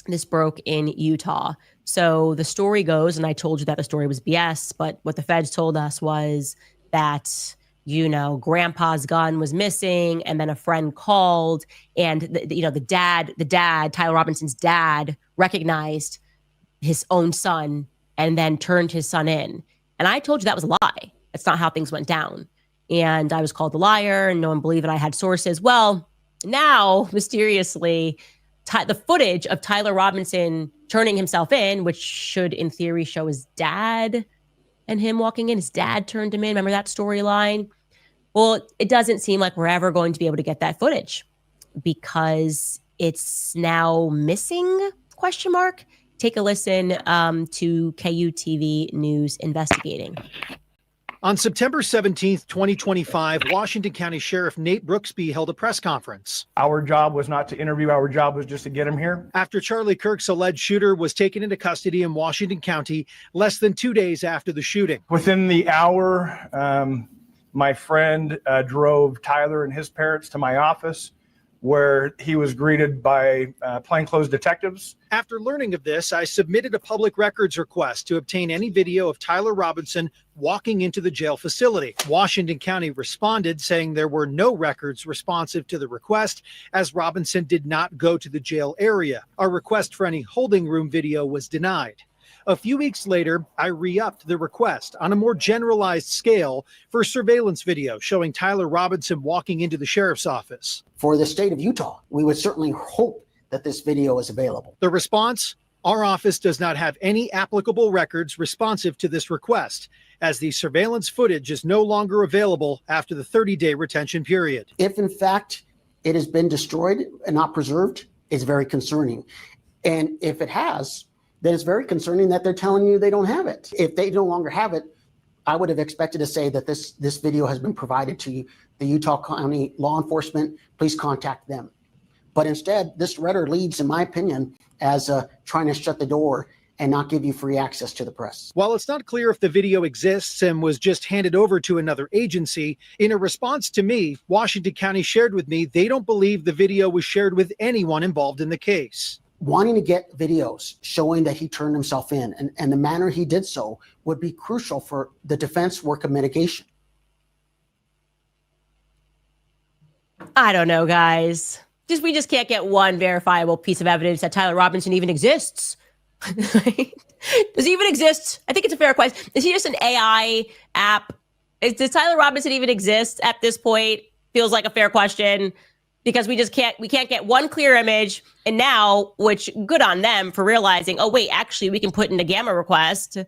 This broke in Utah. So the story goes, and I told you that the story was BS, but what the feds told us was that, grandpa's gun was missing, and then a friend called, and the dad, Tyler Robinson's dad, recognized his own son and then turned his son in. And I told you that was a lie. That's not how things went down. And I was called a liar and no one believed that I had sources. Well, now, mysteriously, the footage of Tyler Robinson turning himself in, which should, in theory, show his dad and him walking in. His dad turned him in. Remember that storyline? Well, it doesn't seem like we're ever going to be able to get that footage because it's now missing, ? Take a listen to KUTV News investigating. On September 17th, 2025, Washington County Sheriff Nate Brooksby held a press conference. Our job was not to interview, our job was just to get him here. After Charlie Kirk's alleged shooter was taken into custody in Washington County less than 2 days after the shooting. Within the hour, my friend drove Tyler and his parents to my office, where he was greeted by plainclothes detectives. After learning of this, I submitted a public records request to obtain any video of Tyler Robinson walking into the jail facility. Washington County responded saying there were no records responsive to the request, as Robinson did not go to the jail area. Our request for any holding room video was denied. A few weeks later, I re-upped the request on a more generalized scale for surveillance video showing Tyler Robinson walking into the sheriff's office. For the state of Utah, we would certainly hope that this video is available. The response? Our office does not have any applicable records responsive to this request, as the surveillance footage is no longer available after the 30-day retention period. If in fact it has been destroyed and not preserved, it's very concerning. And if it has, then it's very concerning that they're telling you they don't have it. If they no longer have it, I would have expected to say that this video has been provided to the Utah County law enforcement. Please contact them. But instead, this letter leads, in my opinion, as trying to shut the door and not give you free access to the press. While it's not clear if the video exists and was just handed over to another agency, in a response to me, Washington County shared with me they don't believe the video was shared with anyone involved in the case. Wanting to get videos showing that he turned himself in and the manner he did so would be crucial for the defense work of mitigation. I don't know, guys. We just can't get one verifiable piece of evidence that Tyler Robinson even exists. Does he even exist? I think it's a fair question. Is he just an AI app? Does Tyler Robinson even exist at this point? Feels like a fair question. Because we can't get one clear image. And now, which good on them for realizing, oh, wait, actually, we can put in a gamma request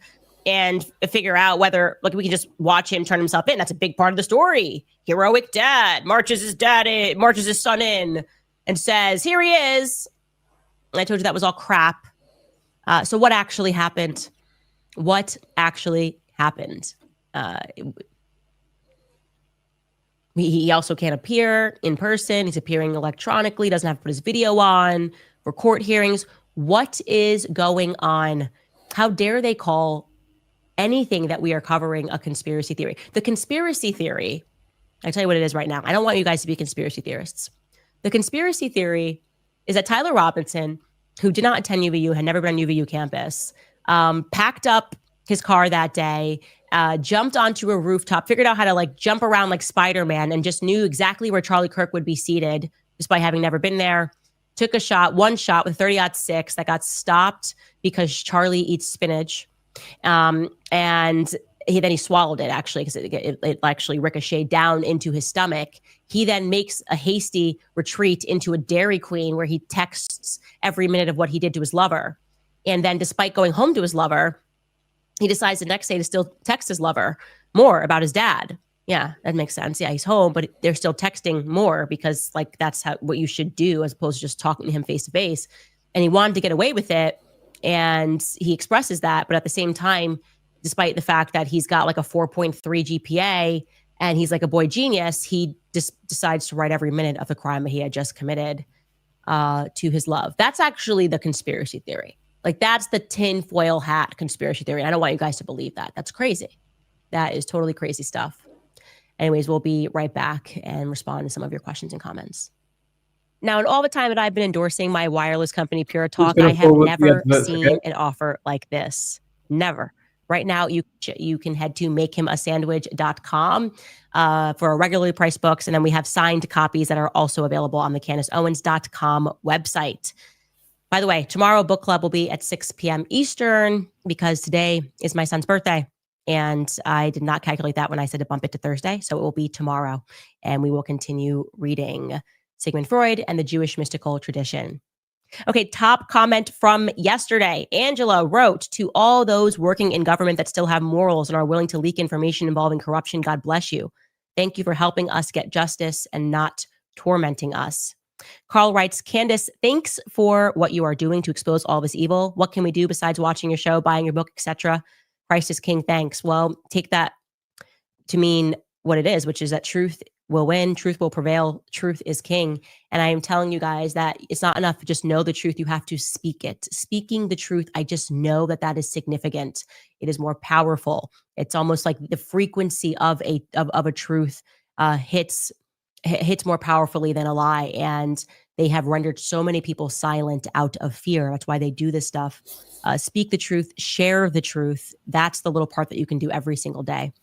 and figure out whether, like, we can just watch him turn himself in. That's a big part of the story. Heroic dad marches his son in and says, here he is. And I told you that was all crap. So what actually happened? What actually happened? He also can't appear in person. He's appearing electronically, doesn't have to put his video on for court hearings. What is going on? How dare they call anything that we are covering a conspiracy theory? The conspiracy theory, I'll tell you what it is right now. I don't want you guys to be conspiracy theorists. The conspiracy theory is that Tyler Robinson, who did not attend UVU, had never been on UVU campus, packed up his car that day, jumped onto a rooftop, figured out how to like jump around like Spider-Man, and just knew exactly where Charlie Kirk would be seated, despite having never been there. Took one shot with 30-06 that got stopped because Charlie eats spinach. And he swallowed it, actually, because it actually ricocheted down into his stomach. He then makes a hasty retreat into a Dairy Queen where he texts every minute of what he did to his lover. And then, despite going home to his lover, he decides the next day to still text his lover more about his dad. Yeah, that makes sense. Yeah, he's home, but they're still texting more because, like, that's what you should do as opposed to just talking to him face to face. And he wanted to get away with it, and he expresses that. But at the same time, despite the fact that he's got like a 4.3 GPA and he's like a boy genius, he just decides to write every minute of the crime that he had just committed to his love. That's actually the conspiracy theory. Like, that's the tinfoil hat conspiracy theory. I don't want you guys to believe that. That's crazy. That is totally crazy stuff. Anyways, we'll be right back and respond to some of your questions and comments. Now, in all the time that I've been endorsing my wireless company, Pure Talk, I have never seen an offer like this. Never. Right now, you can head to makehimasandwich.com for our regularly priced books. And then we have signed copies that are also available on the CandaceOwens.com website. By the way, tomorrow book club will be at 6 p.m. Eastern because today is my son's birthday. And I did not calculate that when I said to bump it to Thursday. So it will be tomorrow. And we will continue reading Sigmund Freud and the Jewish mystical tradition. Okay, top comment from yesterday. Angela wrote, to all those working in government that still have morals and are willing to leak information involving corruption, God bless you. Thank you for helping us get justice and not tormenting us. Carl writes, Candace, thanks for what you are doing to expose all this evil. What can we do besides watching your show, buying your book, etc.? Christ is King, thanks. Well, take that to mean what it is, which is that truth will win, truth will prevail, truth is king. And I am telling you guys that it's not enough to just know the truth, you have to speak it. Speaking the truth, I just know that that is significant. It is more powerful. It's almost like the frequency of a truth hits more powerfully than a lie. And they have rendered so many people silent out of fear. That's why they do this stuff. Speak the truth, share the truth. That's the little part that you can do every single day.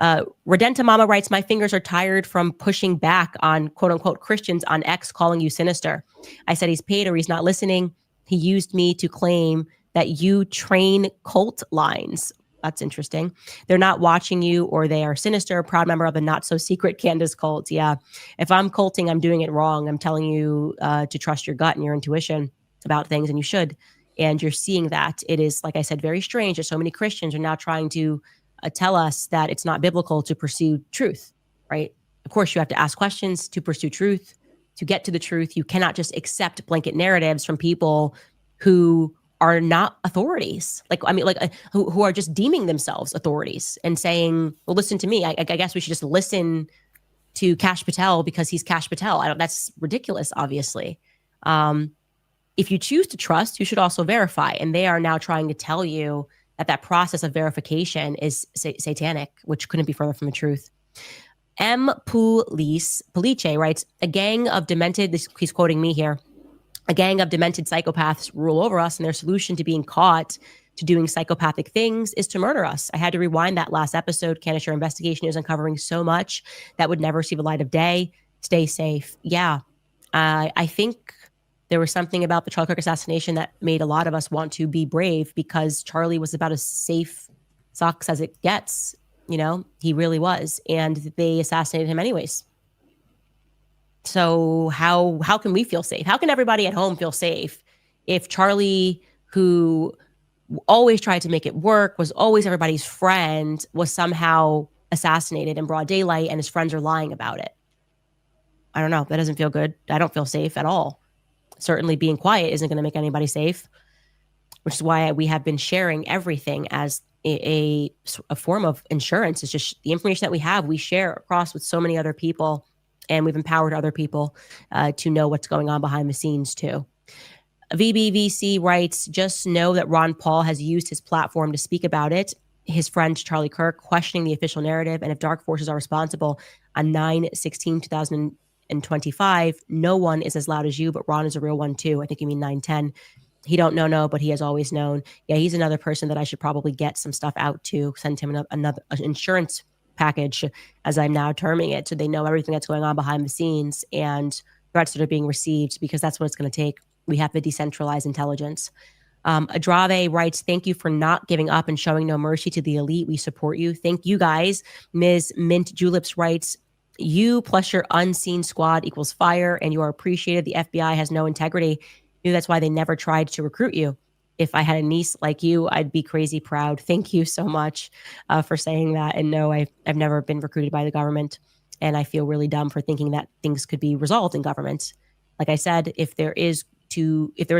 Redenta Mama writes, my fingers are tired from pushing back on quote unquote Christians on X calling you sinister. I said he's paid or he's not listening. He used me to claim that you train cult lines. That's interesting. They're not watching you or they are sinister, proud member of the not so secret Candace cult. Yeah. If I'm culting, I'm doing it wrong. I'm telling you to trust your gut and your intuition about things, and you should. And you're seeing that. It is, like I said, very strange that so many Christians are now trying to tell us that it's not biblical to pursue truth, right? Of course, you have to ask questions to pursue truth, to get to the truth. You cannot just accept blanket narratives from people who are not authorities. Who are just deeming themselves authorities and saying, well, listen to me. I guess we should just listen to Kash Patel because he's Kash Patel. That's ridiculous, obviously. If you choose to trust, you should also verify. And they are now trying to tell you that process of verification is satanic, which couldn't be further from the truth. M. Puliche writes, a gang of demented, he's quoting me here, a gang of demented psychopaths rule over us, and their solution to being caught to doing psychopathic things is to murder us. I had to rewind that last episode. Candace, your investigation is uncovering so much that would never see the light of day. Stay safe. Yeah. I think there was something about the Charlie Kirk assassination that made a lot of us want to be brave, because Charlie was about as safe socks as it gets. You know, he really was. And they assassinated him anyways. So how can we feel safe? How can everybody at home feel safe if Charlie, who always tried to make it work, was always everybody's friend, was somehow assassinated in broad daylight and his friends are lying about it? I don't know. That doesn't feel good. I don't feel safe at all. Certainly being quiet isn't going to make anybody safe, which is why we have been sharing everything as a form of insurance. It's just the information that we have, we share across with so many other people, and we've empowered other people to know what's going on behind the scenes too. VBVC writes, just know that Ron Paul has used his platform to speak about it. His friend Charlie Kirk questioning the official narrative, and if dark forces are responsible on 9/16/2025, no one is as loud as you, but Ron is a real one too. I think you mean 9/10. He don't know, but he has always known. Yeah, he's another person that I should probably get some stuff out to, send him another insurance package, as I'm now terming it, so they know everything that's going on behind the scenes and threats that are being received, because that's what it's going to take. We have to decentralize intelligence. Adrave writes, thank you for not giving up and showing no mercy to the elite. We support you. Thank you guys. Ms. Mint Juleps writes, you plus your unseen squad equals fire, and you are appreciated. The FBI has no integrity. Maybe that's why they never tried to recruit you. If I had a niece like you, I'd be crazy proud. Thank you so much for saying that. And no, I've never been recruited by the government, and I feel really dumb for thinking that things could be resolved in government. Like I said, if there was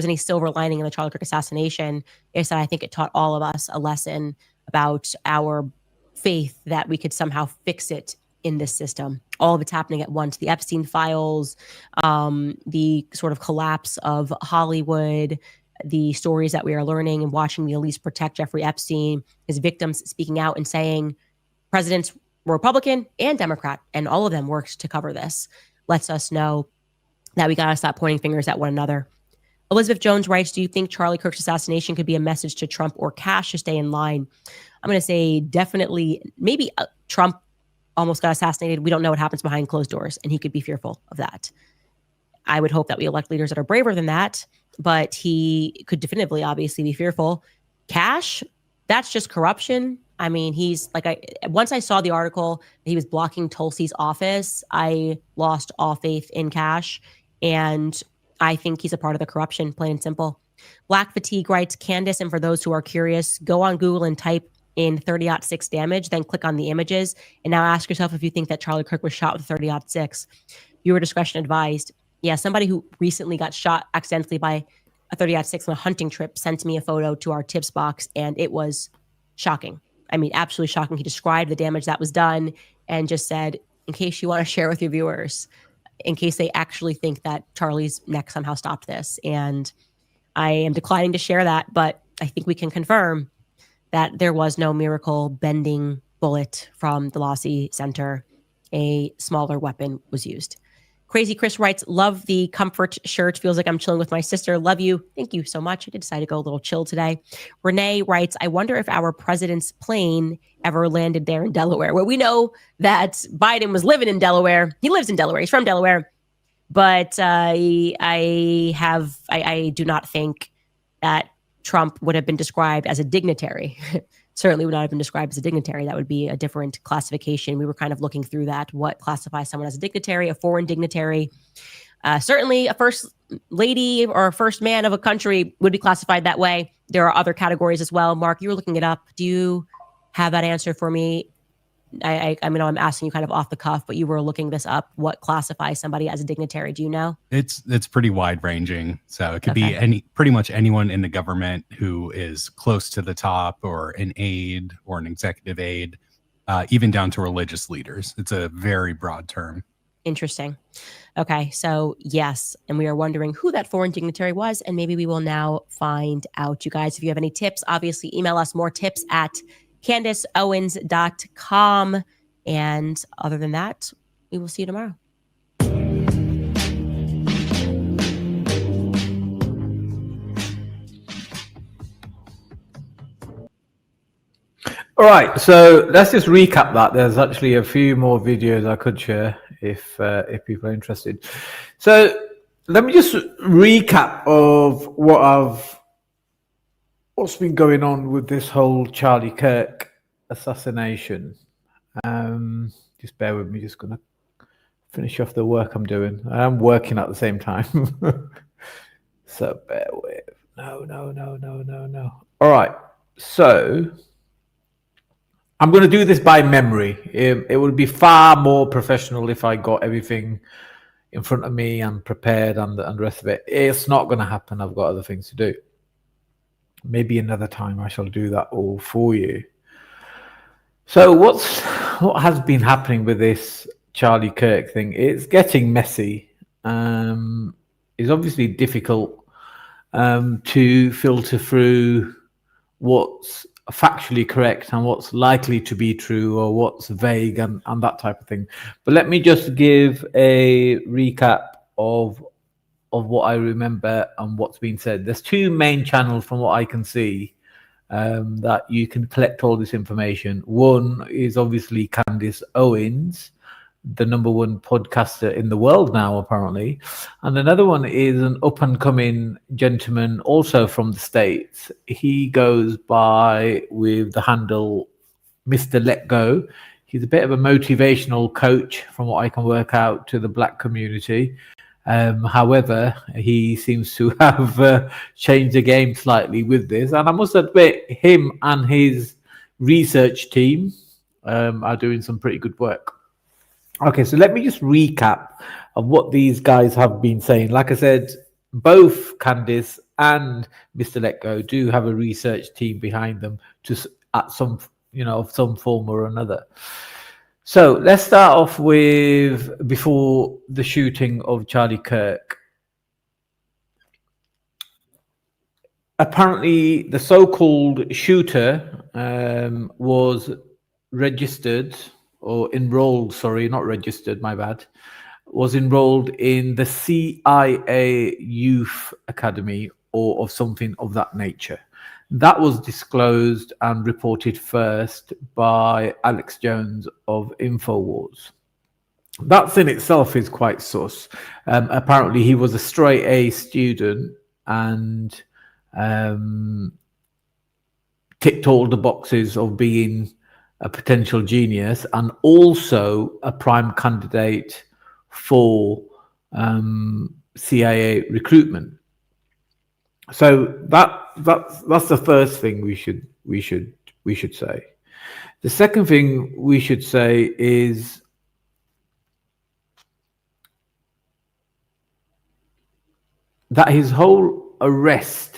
any silver lining in the Charlie Kirk assassination, is that I think it taught all of us a lesson about our faith that we could somehow fix it in this system. All of it's happening at once. The Epstein files, the sort of collapse of Hollywood, the stories that we are learning and watching the elites protect Jeffrey Epstein, his victims speaking out and saying presidents were Republican and Democrat, and all of them worked to cover this, lets us know that we got to stop pointing fingers at one another. Elizabeth Jones writes, do you think Charlie Kirk's assassination could be a message to Trump or Kash to stay in line? I'm going to say definitely, maybe Trump almost got assassinated. We don't know what happens behind closed doors, and he could be fearful of that. I would hope that we elect leaders that are braver than that, but he could definitively, obviously, be fearful. Cash, that's just corruption. I mean, he's like, once I saw the article, he was blocking Tulsi's office, I lost all faith in Cash. And I think he's a part of the corruption, plain and simple. Black Fatigue writes, Candace, and for those who are curious, go on Google and type in 30-06 damage, then click on the images. And now ask yourself if you think that Charlie Kirk was shot with 30-06. Viewer discretion advised. Yeah, somebody who recently got shot accidentally by a 30-06 on a hunting trip sent me a photo to our tips box, and it was shocking. I mean, absolutely shocking. He described the damage that was done and just said, in case you want to share with your viewers, in case they actually think that Charlie's neck somehow stopped this. And I am declining to share that, but I think we can confirm that there was no miracle bending bullet from the Lossie Center. A smaller weapon was used. Crazy Chris writes, love the comfort shirt. Feels like I'm chilling with my sister. Love you. Thank you so much. I did decide to go a little chill today. Renee writes, I wonder if our president's plane ever landed there in Delaware. Well, we know that Biden was living in Delaware. He lives in Delaware. He's from Delaware. But I do not think that Trump would have been described as a dignitary. Certainly would not have been described as a dignitary. That would be a different classification. We were kind of looking through that. What classifies someone as a dignitary, a foreign dignitary? Certainly a first lady or a first man of a country would be classified that way. There are other categories as well. Mark, you were looking it up. Do you have that answer for me? I mean, I'm asking you kind of off the cuff, but you were looking this up. What classifies somebody as a dignitary? Do you know? It's pretty wide ranging. So it could be pretty much anyone in the government who is close to the top, or an aide or an executive aide, even down to religious leaders. It's a very broad term. Interesting. Okay, so yes, and we are wondering who that foreign dignitary was, and maybe we will now find out. You guys, if you have any tips, obviously email us more tips at CandaceOwens.com. And other than that, we will see you tomorrow. All right, so let's just recap that. There's actually a few more videos I could share if people are interested. So let me just recap of what's been going on with this whole Charlie Kirk assassination. Just bear with me. Just gonna finish off the work I'm doing. I'm working at the same time, so bear with. No. All right, so I'm going to do this by memory. It would be far more professional if I got everything in front of me and prepared and the rest of it. It's not going to happen. I've got other things to do. Maybe another time I shall do that all for you. So what has been happening with this Charlie Kirk thing? It's getting messy. It's obviously difficult to filter through what's factually correct and what's likely to be true, or what's vague and that type of thing. But let me just give a recap of what I remember and what's been said. There's two main channels from what I can see that you can collect all this information. One is obviously Candace Owens, the #1 podcaster in the world now, apparently. And another one is an up-and-coming gentleman, also from the States. He goes by with the handle Mr. Let Go. He's a bit of a motivational coach, from what I can work out, to the Black community. However, he seems to have changed the game slightly with this. And I must admit, him and his research team are doing some pretty good work. Okay, so let me just recap of what these guys have been saying. Like I said, both Candace and Mr. Let Go do have a research team behind them at some form or another. So let's start off with before the shooting of Charlie Kirk. Apparently, the so-called shooter was registered or enrolled, was enrolled in the CIA Youth Academy or of something of that nature. That was disclosed and reported first by Alex Jones of InfoWars. That in itself is quite sus. Apparently, he was a straight A student and ticked all the boxes of being a potential genius and also a prime candidate for CIA recruitment. So that's the first thing we should say. The second thing we should say is that his whole arrest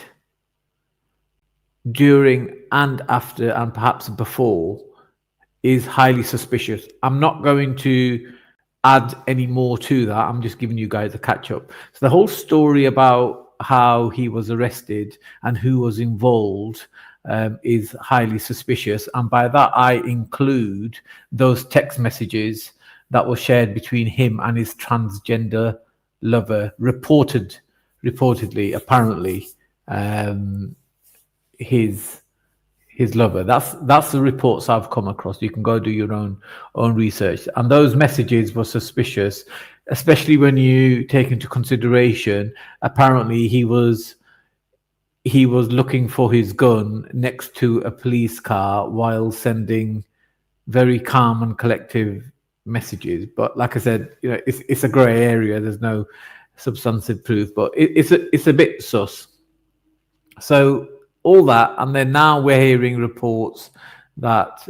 during and after and perhaps before is highly suspicious. I'm not going to add any more to that. I'm just giving you guys a catch up. So the whole story about how he was arrested and who was involved is highly suspicious. And by that, I include those text messages that were shared between him and his transgender lover, reportedly, apparently, his lover. That's the reports I've come across. You can go do your own research. And those messages were suspicious, especially when you take into consideration, apparently he was looking for his gun next to a police car while sending very calm and collective messages. But like I said, you know, it's a grey area. There's no substantive proof, but it's a bit sus. So all that, and then now we're hearing reports that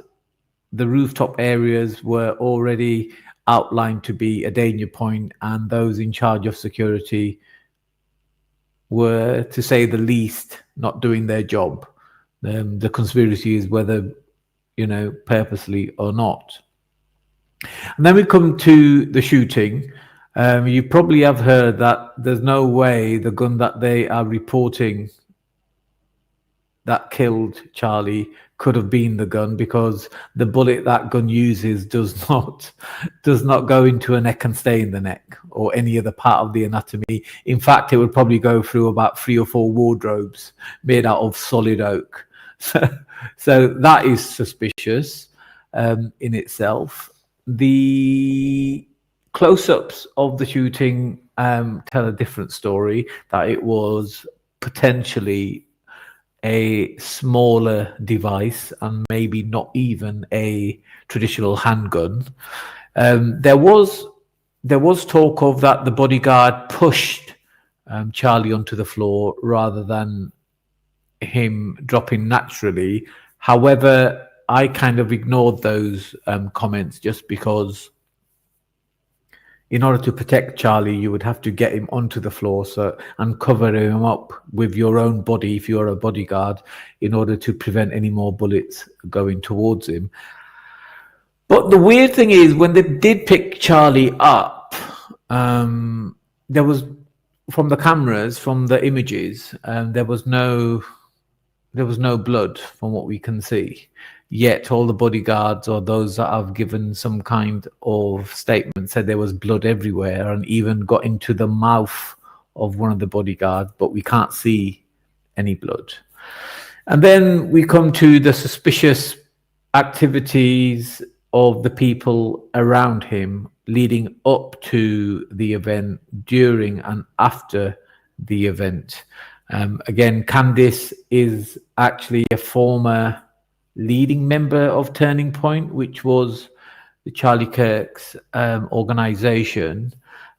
the rooftop areas were already outlined to be a danger point, and those in charge of security were, to say the least, not doing their job. The conspiracy is whether, you know, purposely or not. And then we come to the shooting. You probably have heard that there's no way the gun that they are reporting that killed Charlie could have been the gun, because the bullet that gun uses does not go into a neck and stay in the neck or any other part of the anatomy. In fact, it would probably go through about 3 or 4 wardrobes made out of solid oak. So that is suspicious in itself. The close-ups of the shooting tell a different story, that it was potentially a smaller device and maybe not even a traditional handgun. There was talk of that the bodyguard pushed Charlie onto the floor rather than him dropping naturally. However, I kind of ignored those comments just because in order to protect Charlie, you would have to get him onto the floor and cover him up with your own body if you're a bodyguard, in order to prevent any more bullets going towards him. But the weird thing is, when they did pick Charlie up, there was, from the cameras, from the images, there was no blood from what we can see. Yet all the bodyguards or those that have given some kind of statement said there was blood everywhere, and even got into the mouth of one of the bodyguards, but we can't see any blood. And then we come to the suspicious activities of the people around him leading up to the event, during and after the event. Again, Candace is actually a former leading member of Turning Point, which was the Charlie Kirk's organization,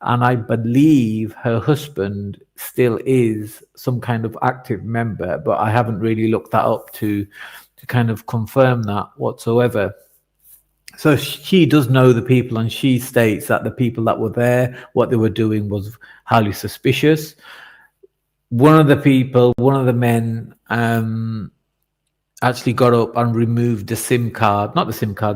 and I believe her husband still is some kind of active member, but I haven't really looked that up to kind of confirm that whatsoever. So she does know the people, and she states that the people that were there, what they were doing was highly suspicious. One of the men actually got up and removed the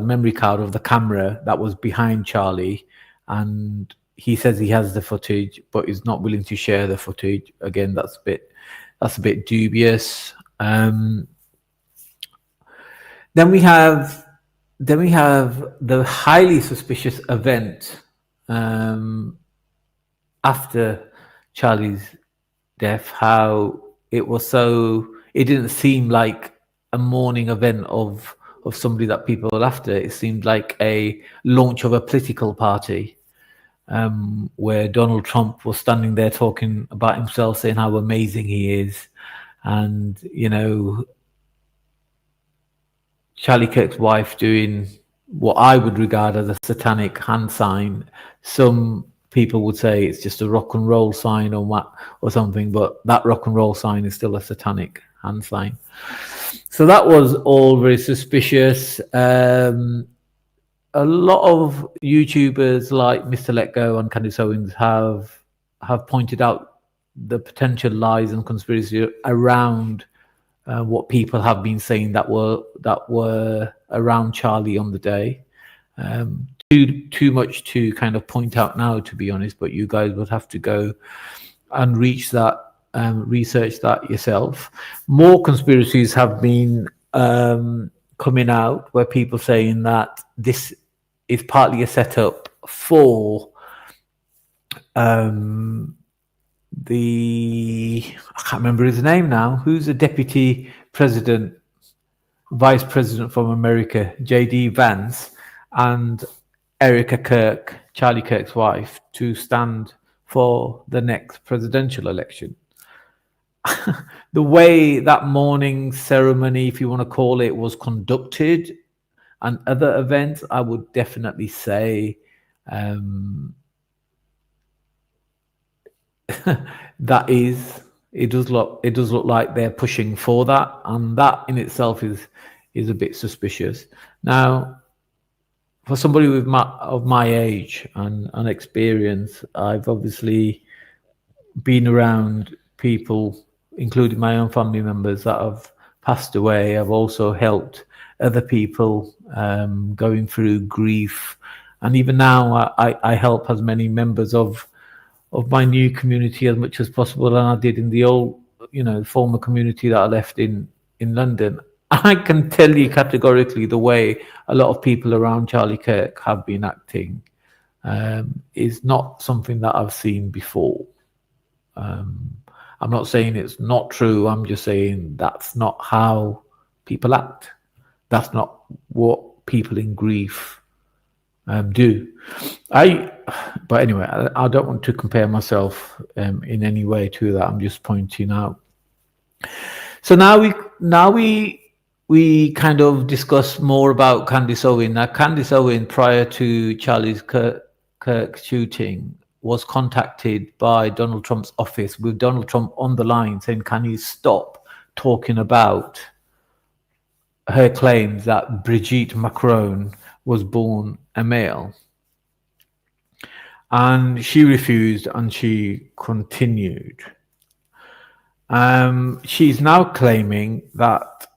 memory card of the camera that was behind Charlie, and he says he has the footage, but is not willing to share the footage. Again, that's a bit dubious. Then we have the highly suspicious event after Charlie's death. How it didn't seem like a morning event of somebody that people are after. It seemed like a launch of a political party. where Donald Trump was standing there talking about himself, saying how amazing he is. And, you know, Charlie Kirk's wife doing what I would regard as a satanic hand sign. Some people would say it's just a rock and roll sign or something, but that rock and roll sign is still a satanic hand sign. So that was all very suspicious. A lot of YouTubers like Mr. Let Go and Candace Owens have pointed out the potential lies and conspiracy around what people have been saying that were around Charlie on the day. Too much to kind of point out now, to be honest, but you guys would have to go and research that yourself. More conspiracies have been coming out where people saying that this is partly a setup for I can't remember his name now. Who's the deputy president, vice president from America, J.D. Vance, and Erica Kirk, Charlie Kirk's wife, to stand for the next presidential election. The way that morning ceremony, if you want to call it, was conducted and other events, I would definitely say that it does look like they're pushing for that, and that in itself is a bit suspicious. Now, for somebody of my age and experience, I've obviously been around people, including my own family members, that have passed away. I've also helped other people going through grief, and even now I help as many members of my new community as much as possible, and I did in the old, former community that I left in London. I can tell you categorically the way a lot of people around Charlie Kirk have been acting is not something that I've seen before. I'm not saying it's not true. I'm just saying that's not how people act. That's not what people in grief do. But anyway, I don't want to compare myself in any way to that. I'm just pointing out. So now we kind of discuss more about Candace Owens. Now, Candace Owens, prior to Charlie Kirk shooting, was contacted by Donald Trump's office with Donald Trump on the line saying, can you stop talking about her claims that Brigitte Macron was born a male? And she refused, and she continued. She's now claiming that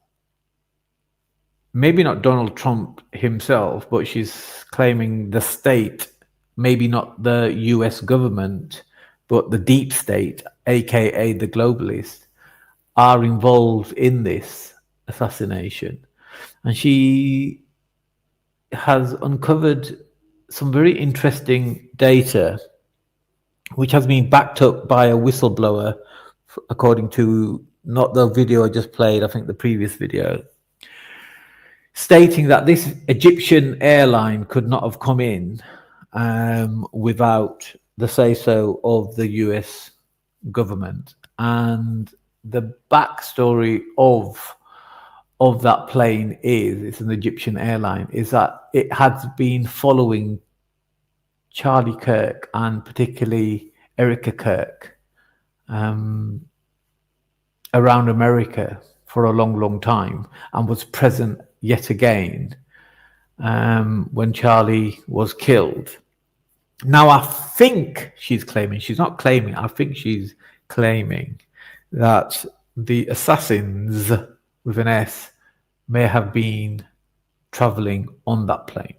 maybe not Donald Trump himself, but she's claiming the state, maybe not the US government, but the deep state, aka the globalists, are involved in this assassination. And she has uncovered some very interesting data, which has been backed up by a whistleblower, according to not the video I just played, I think the previous video, stating that this Egyptian airline could not have come in without the say-so of the US government. And the backstory of that plane it's an Egyptian airline, is that it has been following Charlie Kirk and particularly Erica Kirk around America for a long time, and was present yet again when Charlie was killed. Now, I think she's claiming, she's not claiming, I think she's claiming that the assassins with an S may have been traveling on that plane.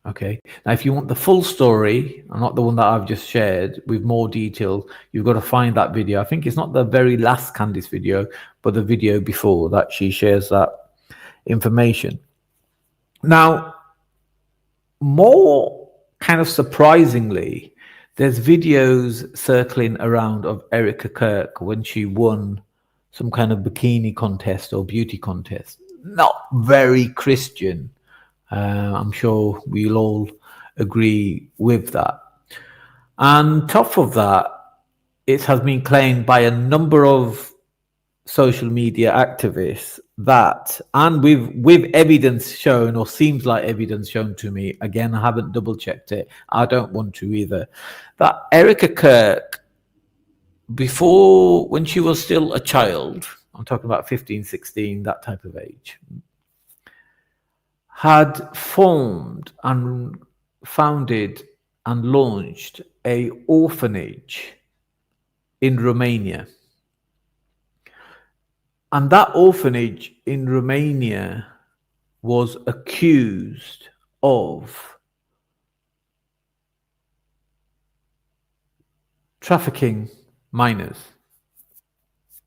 Okay. Now, if you want the full story, and not the one that I've just shared with more detail, you've got to find that video. I think it's not the very last Candace video, but the video before that she shares that information. Now, more kind of surprisingly, there's videos circling around of Erica Kirk when she won some kind of bikini contest or beauty contest. Not very Christian. I'm sure we'll all agree with that. On top of that, it has been claimed by a number of social media activists that, and with evidence shown, or seems like evidence shown to me, again, I haven't double checked it, I don't want to either, that Erica Kirk, before, when she was still a child, I'm talking about 15, 16, that type of age, had formed and founded and launched a orphanage in Romania. And that orphanage in Romania was accused of trafficking minors.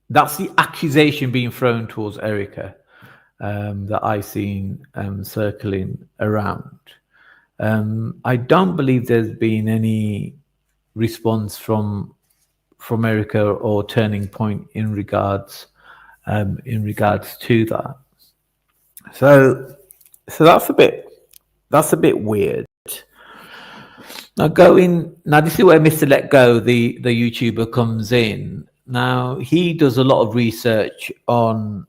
That's the accusation being thrown towards Erica that I've seen circling around. I don't believe there's been any response from Erica or Turning Point in regards to that. So that's a bit weird. Now this is where Mr. Let Go, the YouTuber, comes in. Now he does a lot of research on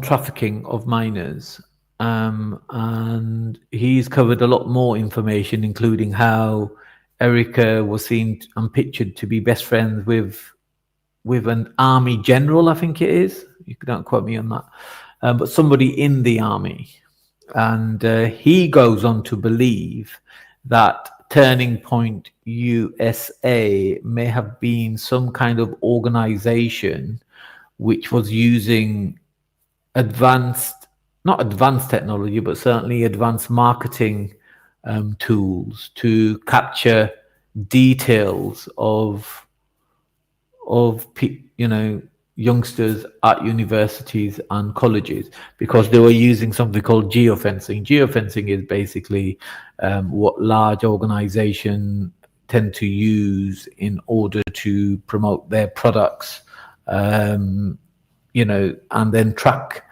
trafficking of minors, and he's covered a lot more information, including how Erica was seen and pictured to be best friends with an army general, I think it is. You don't quote me on that, but somebody in the army. And he goes on to believe that Turning Point USA may have been some kind of organization which was using not advanced technology, but certainly advanced marketing tools to capture details of youngsters at universities and colleges, because they were using something called geofencing. Geofencing is basically what large organizations tend to use in order to promote their products, and then track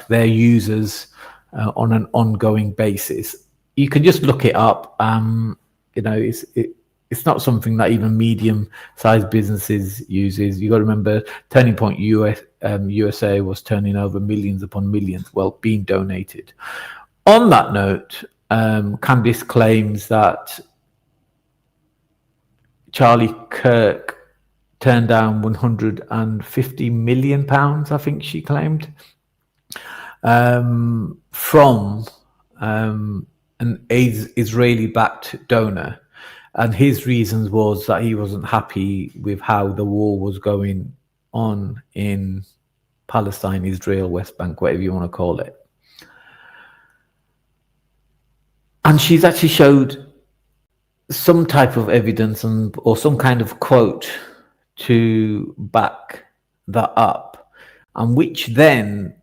their users on an ongoing basis. You can just look it up. It's not something that even medium-sized businesses uses. You got to remember, Turning Point USA was turning over millions upon millions, being donated. On that note, Candace claims that Charlie Kirk turned down £150 million, I think she claimed, from an Israeli-backed donor. And his reasons was that he wasn't happy with how the war was going on in Palestine, Israel, West Bank, whatever you want to call it. And she's actually showed some type of evidence or some kind of quote to back that up, and which then,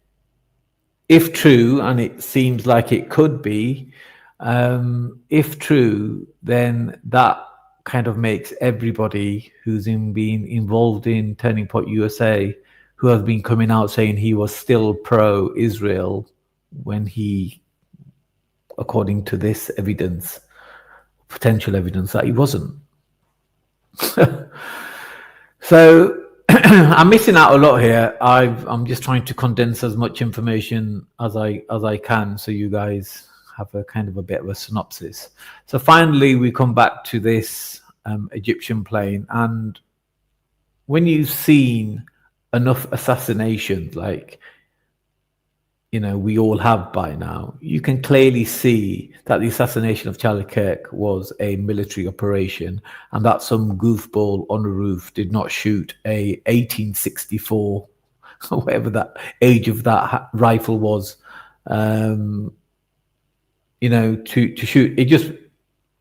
if true, and it seems like it could be, if true, then that kind of makes everybody who's been involved in Turning Point USA, who has been coming out saying he was still pro-Israel when he, according to this evidence, potential evidence, that he wasn't. So I'm missing out a lot here. I'm just trying to condense as much information as I can, so you guys have a kind of a bit of a synopsis. So finally, we come back to this Egyptian plane, and when you've seen enough assassinations, like we all have by now, you can clearly see that the assassination of Charlie Kirk was a military operation, and that some goofball on a roof did not shoot a 1864, whatever that age of that rifle was, to shoot.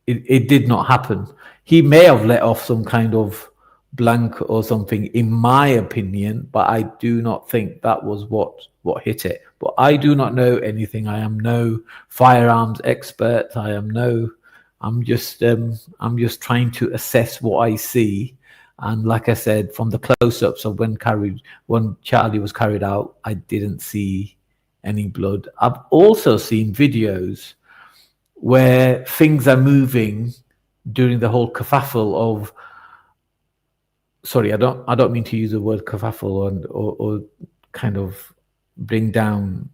It did not happen. He may have let off some kind of blank or something, in my opinion, but I do not think that was what hit it. But I do not know anything. I am no firearms expert. I'm just trying to assess what I see. And like I said, from the close-ups of when Charlie was carried out, I didn't see any blood. I've also seen videos where things are moving during the whole kerfuffle of, sorry, I don't mean to use the word kerfuffle or kind of bring down,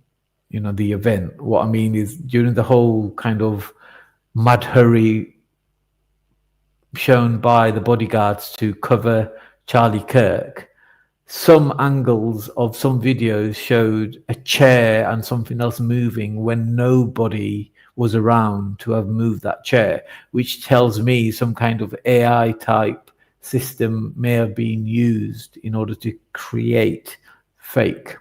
the event. What I mean is during the whole kind of mad hurry shown by the bodyguards to cover Charlie Kirk, some angles of some videos showed a chair and something else moving when nobody was around to have moved that chair, which tells me some kind of AI type system may have been used in order to create fake.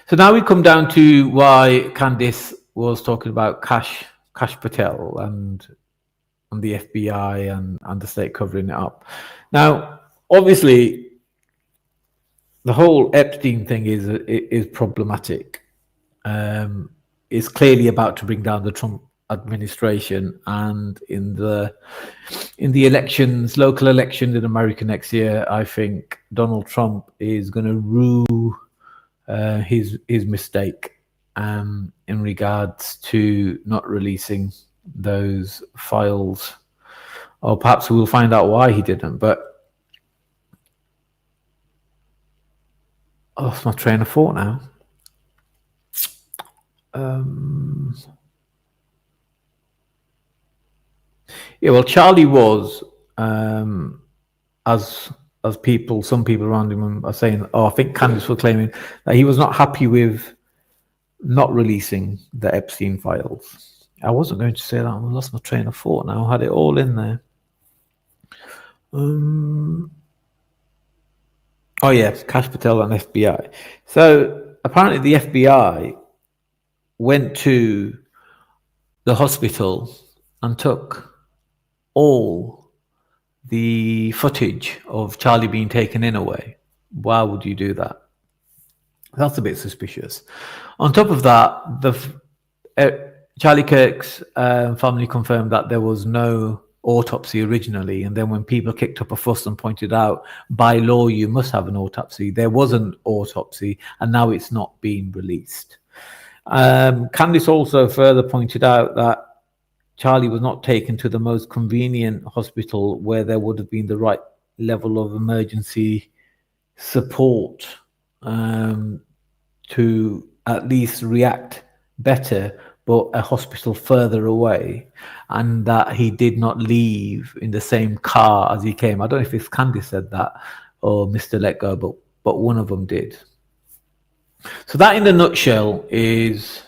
So now we come down to why Candace was talking about Kash Patel and the FBI and the state covering it up. Now, obviously, the whole Epstein thing is problematic. It's clearly about to bring down the Trump administration, and in the elections, local elections in America next year, I think Donald Trump is going to rue his mistake in regards to not releasing those files, or perhaps we'll find out why he didn't. But I lost my train of thought now. Yeah, well, Charlie was, as some people around him are saying, I think Candace was claiming that he was not happy with not releasing the Epstein files. I wasn't going to say that. I lost my train of thought now. I had it all in there. Oh yeah, Kash Patel and FBI. So apparently the FBI went to the hospital and took all the footage of Charlie being taken in away. Why would you do that? That's a bit suspicious. On top of that, Charlie Kirk's family confirmed that there was no autopsy originally, and then when people kicked up a fuss and pointed out, by law you must have an autopsy, there was an autopsy, and now it's not being released. Candace also further pointed out that Charlie was not taken to the most convenient hospital where there would have been the right level of emergency support to at least react better, but a hospital further away, and that he did not leave in the same car as he came. I don't know if it's Candace said that or Mr. Let Go, but one of them did. So that in a nutshell is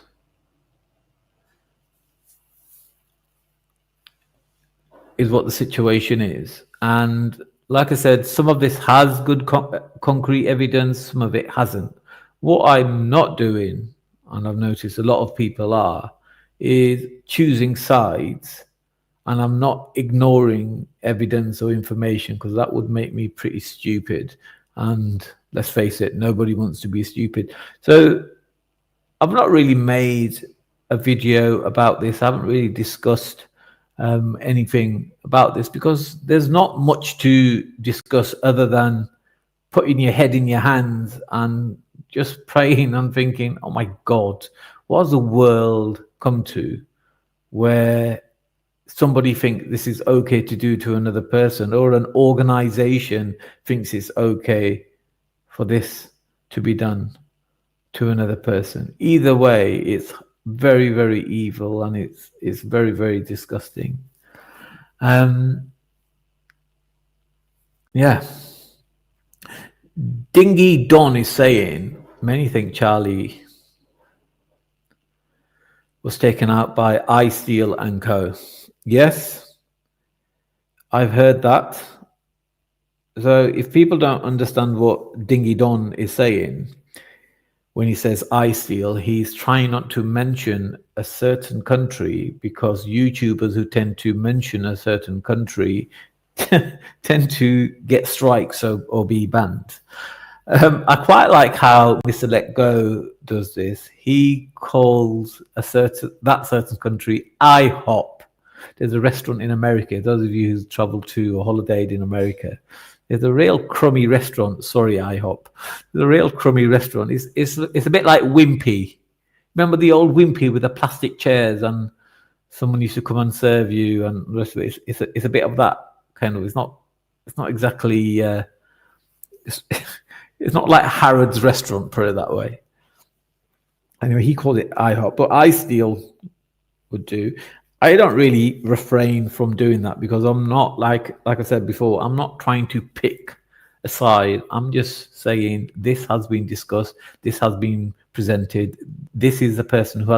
what the situation is. And like I said, some of this has good concrete evidence, some of it hasn't. What I'm not doing, and I've noticed a lot of people are, is choosing sides, and I'm not ignoring evidence or information, because that would make me pretty stupid. And let's face it, nobody wants to be stupid. So I've not really made a video about this. I haven't really discussed anything about this, because there's not much to discuss other than putting your head in your hands and just praying and thinking, oh my God, what has the world come to where somebody thinks this is okay to do to another person, or an organization thinks it's okay for this to be done to another person? Either way, it's very, very evil, and it's very, very disgusting. Yeah. Dingy Don is saying, many think Charlie was taken out by iSteel and Co. Yes, I've heard that. So if people don't understand what Dingy Don is saying, when he says iSteel, he's trying not to mention a certain country, because YouTubers who tend to mention a certain country tend to get strikes or be banned. I quite like how Mr. Let Go does this. He calls that certain country IHOP. There's a restaurant in America. Those of you who've traveled to or holidayed in America, there's a real crummy restaurant. Sorry, IHOP. There's a real crummy restaurant. It's a bit like Wimpy. Remember the old Wimpy with the plastic chairs and someone used to come and serve you, and the rest of it. It's a bit of that kind of. It's not exactly. It's not like Harrods restaurant, put it that way. Anyway, he called it IHOP, but I still would do. I don't really refrain from doing that because I'm not like I said before. I'm not trying to pick a side. I'm just saying this has been discussed. This has been presented. This is the person who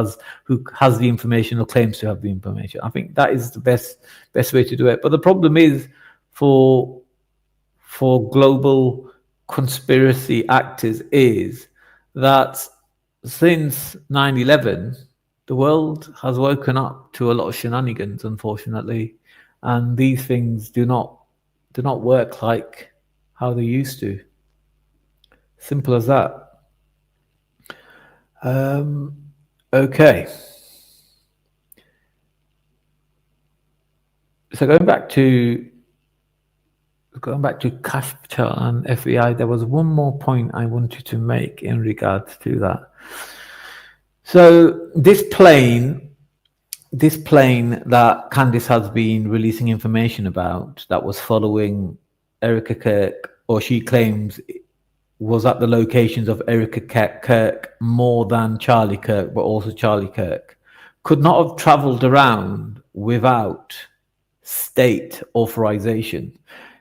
has the information or claims to have the information. I think that is the best way to do it. But the problem is for global conspiracy actors is that since 9/11, the world has woken up to a lot of shenanigans, unfortunately, and these things do not work like how they used to. Simple as that. Okay. So going back to Capital and FBI, there was one more point I wanted to make in regards to that. So this plane that Candace has been releasing information about, that was following Erica Kirk, or she claims was at the locations of Erica Kirk more than Charlie Kirk, but also Charlie Kirk, could not have traveled around without state authorization.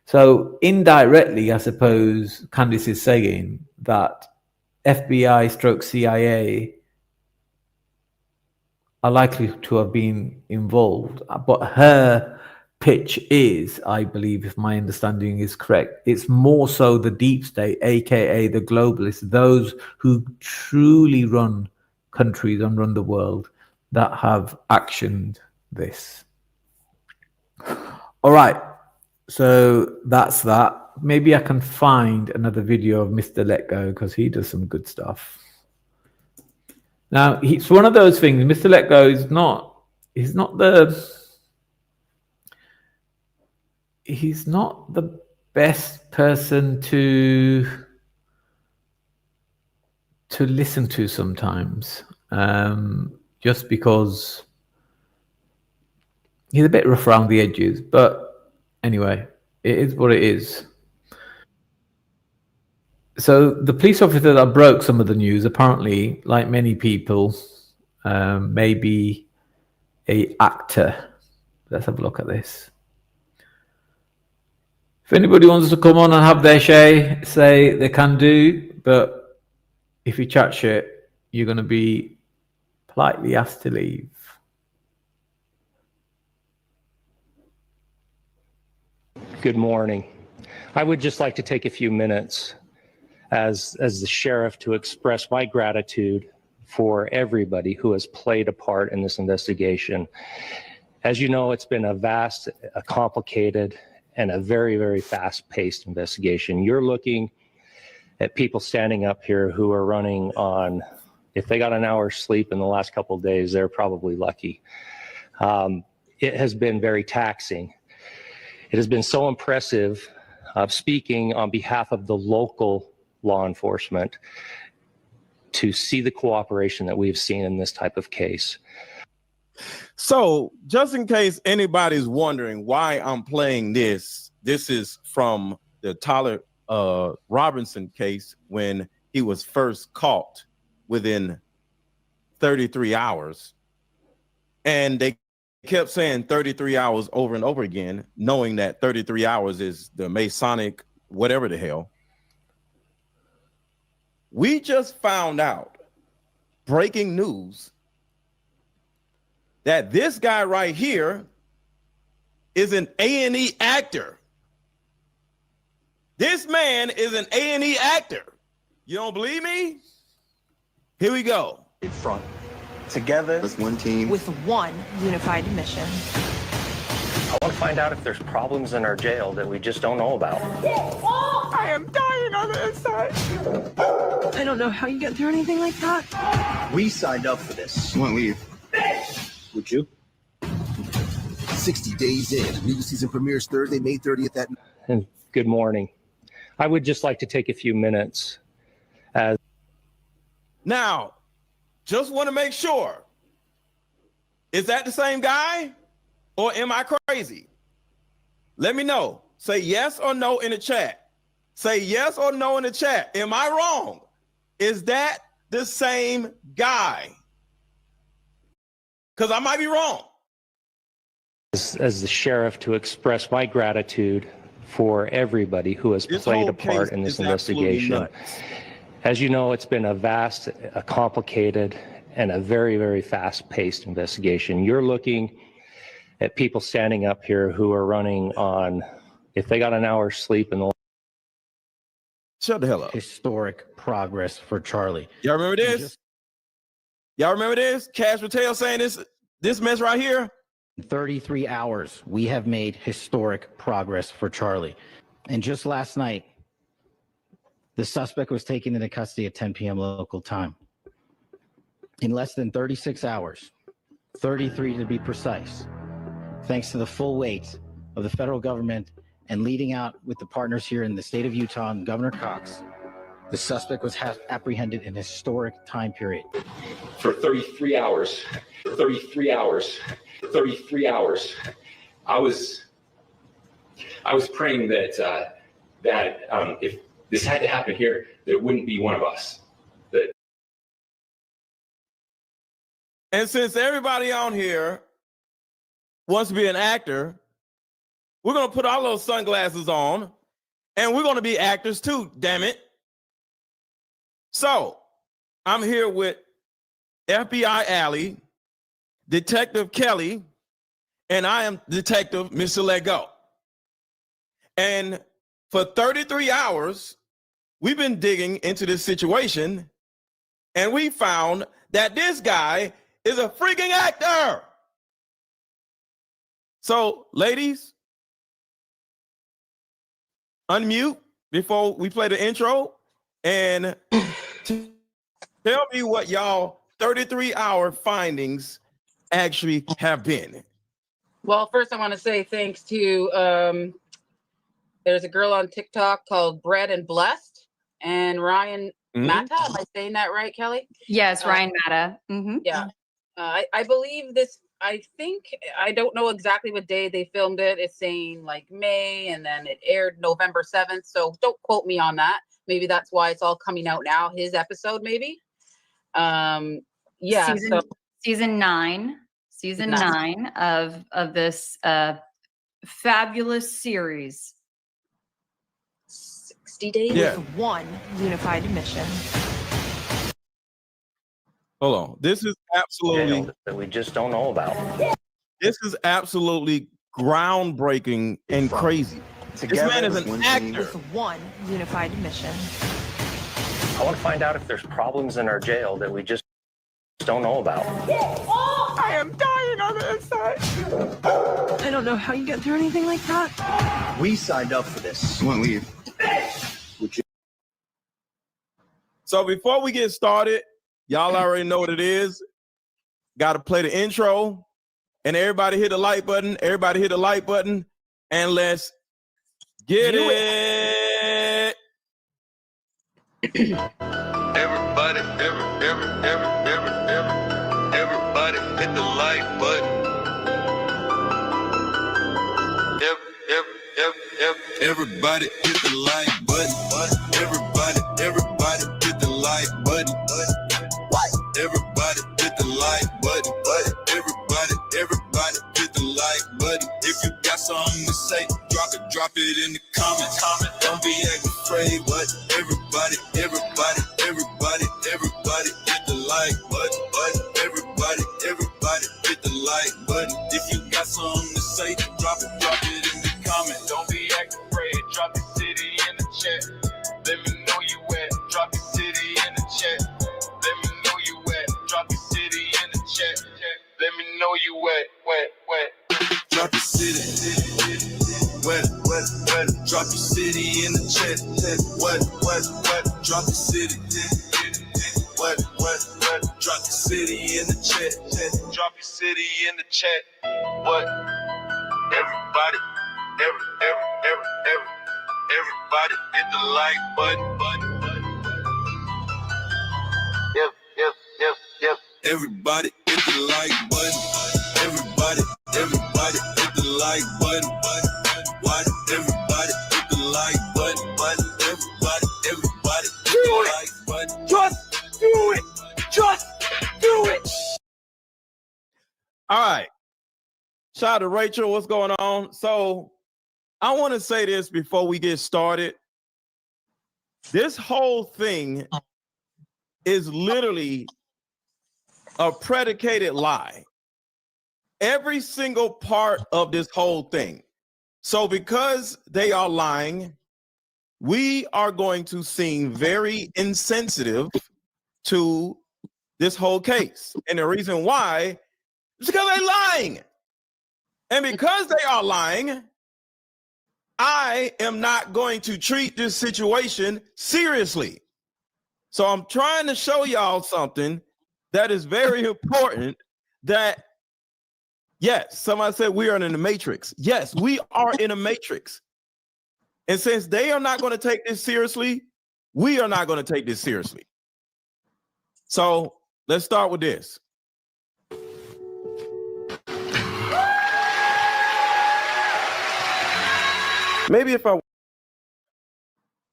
So indirectly, I suppose Candace is saying that FBI/CIA are likely to have been involved, but her pitch is, I believe, if my understanding is correct, it's more so the deep state, aka the globalists, those who truly run countries and run the world, that have actioned this. All right, so that's that. Maybe I can find another video of Mr. Let Go, because he does some good stuff. Now, it's one of those things. Mr. Let Go is not. He's not the best person to listen to sometimes, just because he's a bit rough around the edges. But anyway, it is what it is. So the police officer that broke some of the news, apparently, like many people, may be an actor. Let's have a look at this. If anybody wants to come on and have their say they can do, but if you chat shit, you're going to be politely asked to leave. Good morning. I would just like to take a few minutes as the sheriff to express my gratitude for everybody who has played a part in this investigation. As you know, it's been a vast, a complicated, and a very, very fast-paced investigation. You're looking at people standing up here who are running on, if they got an hour's sleep in the last couple of days, they're probably lucky. It has been very taxing. It has been so impressive, speaking on behalf of the local law enforcement, to see the cooperation that we've seen in this type of case. So just in case anybody's wondering why I'm playing this is from the Tyler Robinson case when he was first caught within 33 hours. And they kept saying 33 hours over and over again, knowing that 33 hours is the Masonic, whatever the hell. We just found out, breaking news, that this guy right here is an A&E actor. This man is an A&E actor. You don't believe me? Here we go. In front, together as one team, with one unified mission. I want to find out if there's problems in our jail that we just don't know about. I am dying on the inside. I don't know how you get through anything like that. we signed up for this. You want to leave? Would you? 60 days in. New season premieres Thursday, May 30th at... And good morning. I would just like to take a few minutes as... Now, just want to make sure, Is that the same guy? Or am I crazy? Let me know. Say yes or no in the chat. Say yes or no in the chat. Am I wrong? Is that the same guy? Because I might be wrong. As the sheriff, to express my gratitude for everybody who has played a part in this investigation. As you know, it's been a vast, a complicated, and a very, very fast-paced investigation. You're looking at people standing up here who are running on, if they got an hour's sleep in the... Shut the hell up. Historic progress for Charlie. Y'all remember this? Y'all remember this? Cash Patel saying this mess right here? In 33 hours, we have made historic progress for Charlie. And just last night, the suspect was taken into custody at 10 p.m. local time. In less than 36 hours, 33 to be precise, thanks to the full weight of the federal government and leading out with the partners here in the state of Utah and Governor Cox, the suspect was apprehended in a historic time period. For 33 hours, I was praying that if this had to happen here, that it wouldn't be one of us. And since everybody on here wants to be an actor, we're going to put our little sunglasses on and we're going to be actors too, damn it. So I'm here with FBI Alley, Detective Kelly, and I am Detective Mr. Lego. And for 33 hours, we've been digging into this situation and we found that this guy is a freaking actor. So, ladies, unmute before we play the intro and tell me what y'all 33-hour findings actually have been. Well, first I want to say thanks to, there's a girl on TikTok called Bread and Blessed and Ryan Mata. Am I saying that right, Kelly? Yes, Ryan Mata. Yeah. I believe this, I think, I don't know exactly what day they filmed it. It's saying like May and then it aired November 7th. So don't quote me on that. Maybe that's why it's all coming out now, his episode maybe. Yeah. Season nine of this fabulous series. 60 days with one unified mission. Hold on. This is absolutely that we just don't know about. This is absolutely groundbreaking and crazy. This man is an actor. With one unified mission. I want to find out if there's problems in our jail that we just don't know about. I am dying on the inside. I don't know how you get through anything like that. We signed up for this. You want to leave? So before we get started, y'all already know what it is. Got to play the intro. And everybody hit the like button. Everybody hit the like button. And let's get it. Everybody hit the like button. Everybody hit the like button. Everybody hit the like button. Everybody hit the like button. Everybody hit the like button. If you got something to say, drop it in the comments. Don't be acting afraid, but everybody hit the like button. Everybody hit the like button. If you got something to say, drop it in the comments. Don't be acting afraid. Drop your city in the chat. Let me know you at. Drop your city in the chat. Let me know you at. Drop your city in the chat. Let me know you at. Drop your city. Wet. Drop your city in the chat. What? Drop your city. What? Drop your city in the chat. Drop your city in the chat. What? Everybody hit the like button. Yep. Everybody hit the like button. Shout out to Rachel. What's going on? So I want to say this before we get started. This whole thing is literally a predicated lie. Every single part of this whole thing. So because they are lying, we are going to seem very insensitive to this whole case. And the reason why is because they're lying. And because they are lying, I am not going to treat this situation seriously. So I'm trying to show y'all something that is very important, that yes, somebody said we are in the matrix. Yes, we are in a matrix. And since they are not going to take this seriously, we are not going to take this seriously. So let's start with this. Maybe if I...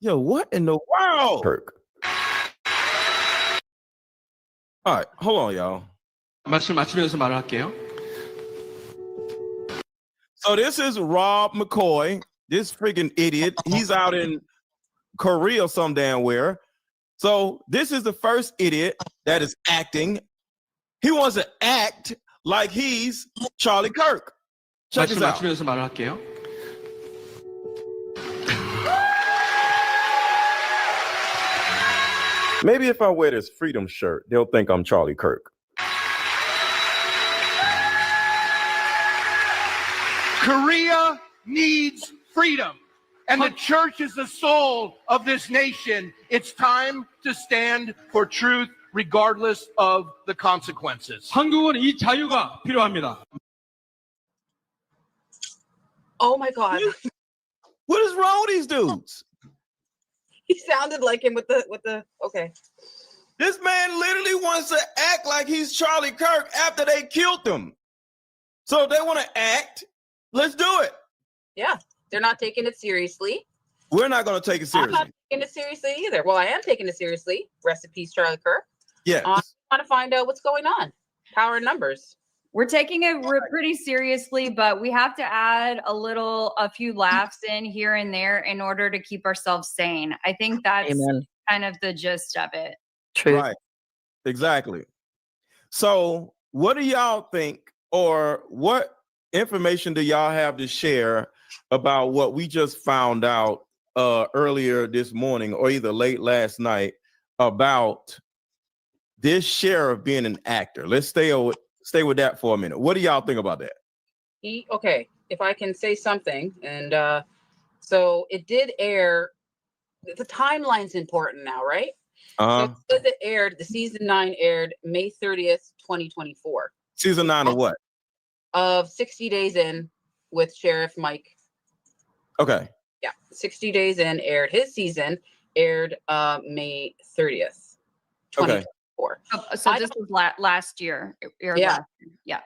Yo, what in the world? Kirk. All right, hold on, y'all. 말씀 맞추면서 말할게요. So this is Rob McCoy, this freaking idiot. He's out in Korea or some damn where. So this is the first idiot that is acting. He wants to act like he's Charlie Kirk. Check this out. 맞추면서 말할게요. Maybe if I wear this freedom shirt, they'll think I'm Charlie Kirk. Korea needs freedom, and the church is the soul of this nation. It's time to stand for truth regardless of the consequences. 한국은 이 자유가 필요합니다. Oh my God. What is wrong with these dudes? He sounded like him with the okay. This man literally wants to act like he's Charlie Kirk after they killed him. So if they want to act, let's do it. Yeah, they're not taking it seriously. We're not going to take it seriously. I'm not taking it seriously either. Well, I am taking it seriously. Rest in peace, Charlie Kirk. Yeah. I want to find out what's going on. Power in numbers. We're taking it pretty seriously, but we have to add a few laughs in here and there in order to keep ourselves sane. I think that's kind of the gist of it. True. Right. Exactly. So what do y'all think, or what information do y'all have to share about what we just found out earlier this morning, or either late last night, about this sheriff being an actor? Let's stay with that for a minute. What do y'all think about that? Okay, if I can say something, and so it did air. The timeline's important now, right? So it aired. The season 9 aired May 30th, 2024. Season 9 of what? Of 60 Days In with Sheriff Mike. Okay. Yeah, 60 Days In aired. His season aired May 30th, 2024. Okay. So this was last year. Yeah. Last year. Yeah.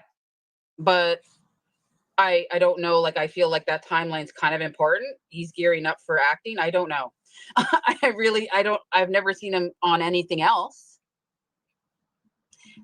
But I don't know. Like, I feel like that timeline's kind of important. He's gearing up for acting. I don't know. I've never seen him on anything else.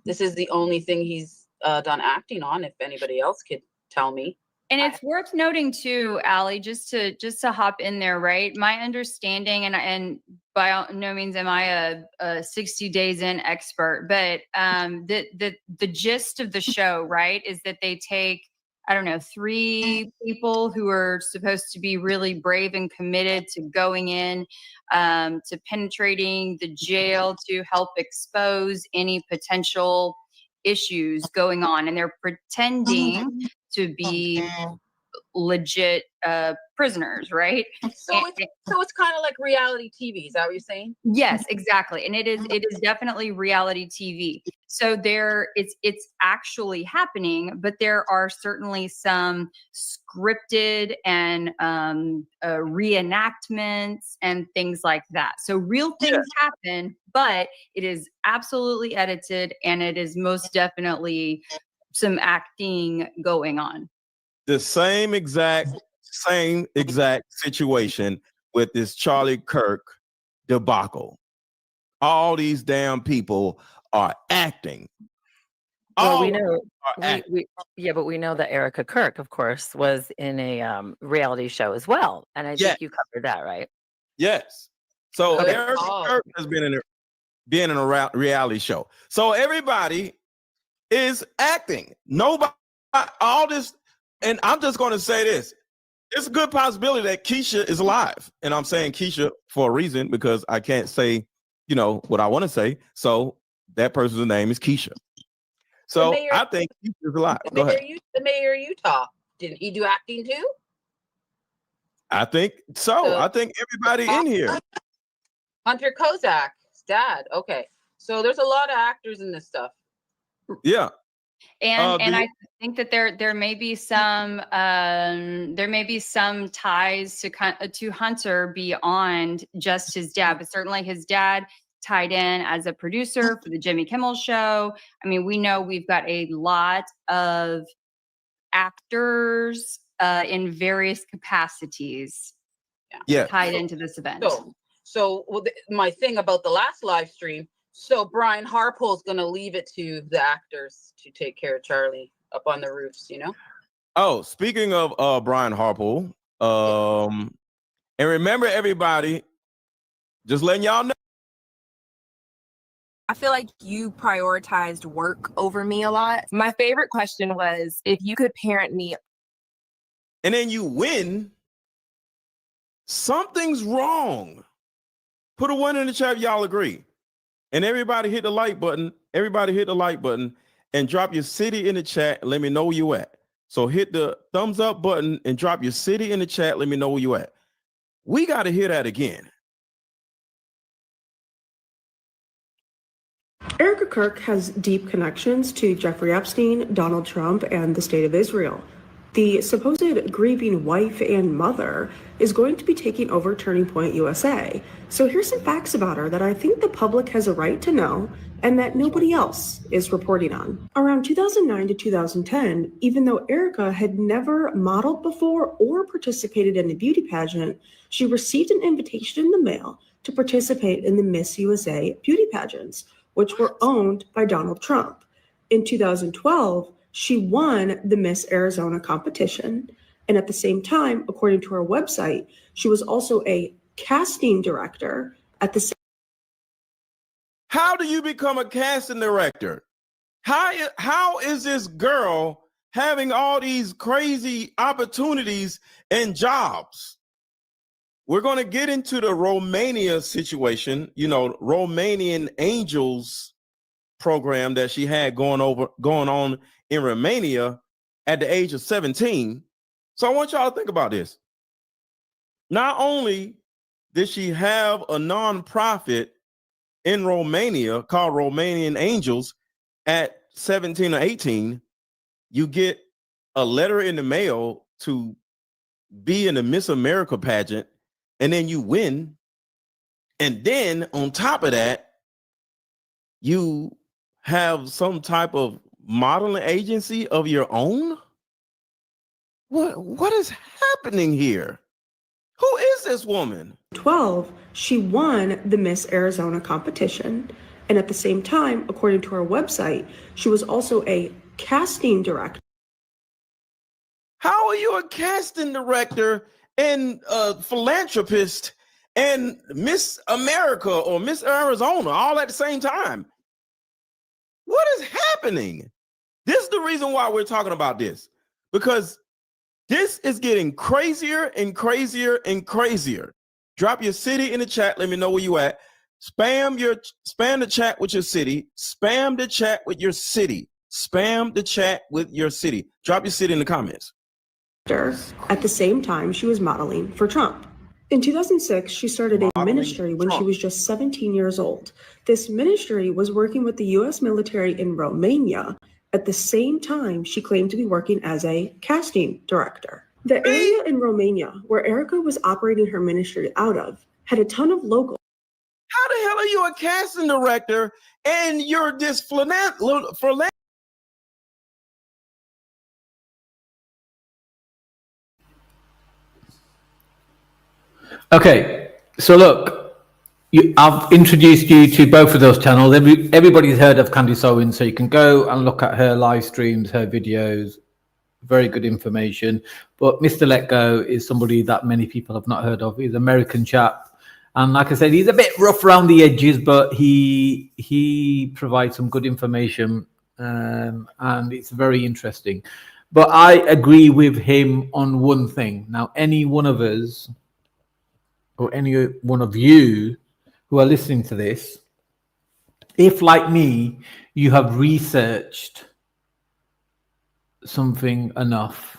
This is the only thing he's done acting on, if anybody else could tell me. And it's worth noting too, Allie, just to hop in there, right? My understanding, and by no means am I a 60 Days In expert, but the gist of the show, right, is that they take, I don't know, 3 people who are supposed to be really brave and committed to going in, to penetrating the jail to help expose any potential issues going on. And they're pretending to be legit prisoners, right? So it's kind of like reality TV. Is that what you're saying? Yes, exactly. And it is definitely reality TV. So it's actually happening, but there are certainly some scripted and reenactments and things like that. So real things happen, but it is absolutely edited, and it is most definitely some acting going on. The same exact situation with this Charlie Kirk debacle. All these damn people are acting. Well, we All know are actors. but we know that Erica Kirk, of course, was in a reality show as well, and I Yes. think you covered that, right? Yes. So Okay. Eric Kirk has been in a reality show. So everybody is acting. Nobody, all this, and I'm just going to say this. It's a good possibility that Keisha is alive. And I'm saying Keisha for a reason because I can't say, what I want to say. So that person's name is Keisha. So I think Keisha is alive. Go ahead. The mayor of Utah. Didn't he do acting too? I think so. I think everybody in here. Hunter Kozak's dad. Okay. So there's a lot of actors in this stuff. Yeah. And I think that there may be some ties to Hunter beyond just his dad, but certainly his dad tied in as a producer for the Jimmy Kimmel Show. I mean, we know we've got a lot of actors in various capacities tied into this event. So my thing about the last live stream. So Brian Harpole's going to leave it to the actors to take care of Charlie up on the roofs, Oh, speaking of Brian Harpole, and remember everybody, just letting y'all know. I feel like you prioritized work over me a lot. My favorite question was, if you could parent me. And then you win, something's wrong. Put a 1 in the chat if y'all agree. And everybody hit the like button. Everybody hit the like button and drop your city in the chat. And let me know where you at. So hit the thumbs up button and drop your city in the chat. Let me know where you at. We got to hear that again. Erica Kirk has deep connections to Jeffrey Epstein, Donald Trump, and the State of Israel. The supposed grieving wife and mother is going to be taking over Turning Point USA. So here's some facts about her that I think the public has a right to know and that nobody else is reporting on. Around 2009 to 2010, even though Erica had never modeled before or participated in a beauty pageant, she received an invitation in the mail to participate in the Miss USA beauty pageants, which were owned by Donald Trump. In 2012, she won the Miss Arizona competition. And at the same time, according to her website, she was also a casting director at the same. How do you become a casting director? How is this girl having all these crazy opportunities and jobs? We're going to get into the Romania situation, Romanian Angels program that she had going on in Romania at the age of 17. So I want y'all to think about this. Not only did she have a nonprofit in Romania called Romanian Angels at 17 or 18, you get a letter in the mail to be in the Miss America pageant, and then you win. And then on top of that, you have some type of modeling agency of your own? What is happening here? Who is this woman? 2012, she won the Miss Arizona competition. And at the same time, according to her website, she was also a casting director. How are you a casting director and a philanthropist and Miss America or Miss Arizona all at the same time? What is happening? This is the reason why we're talking about this, because this is getting crazier and crazier and crazier. Drop your city in the chat. Let me know where you at. Spam the chat with your city. Spam the chat with your city. Spam the chat with your city. Drop your city in the comments. At the same time, she was modeling for Trump. In 2006, she started a ministry when she was just 17 years old. This ministry was working with the U.S. military in Romania. At the same time, she claimed to be working as a casting director. The area in Romania where Erica was operating her ministry out of had a ton of local. How the hell are you a casting director and you're this Okay, so look, I've introduced you to both of those channels. Everybody's heard of Candace Owens, so you can go and look at her live streams, her videos. Very good information. But Mr. Let Go is somebody that many people have not heard of. He's an American chap. And like I said, he's a bit rough around the edges, but he provides some good information, and it's very interesting. But I agree with him on one thing. Now, any one of us or any one of you who are listening to this, if like me, you have researched something enough.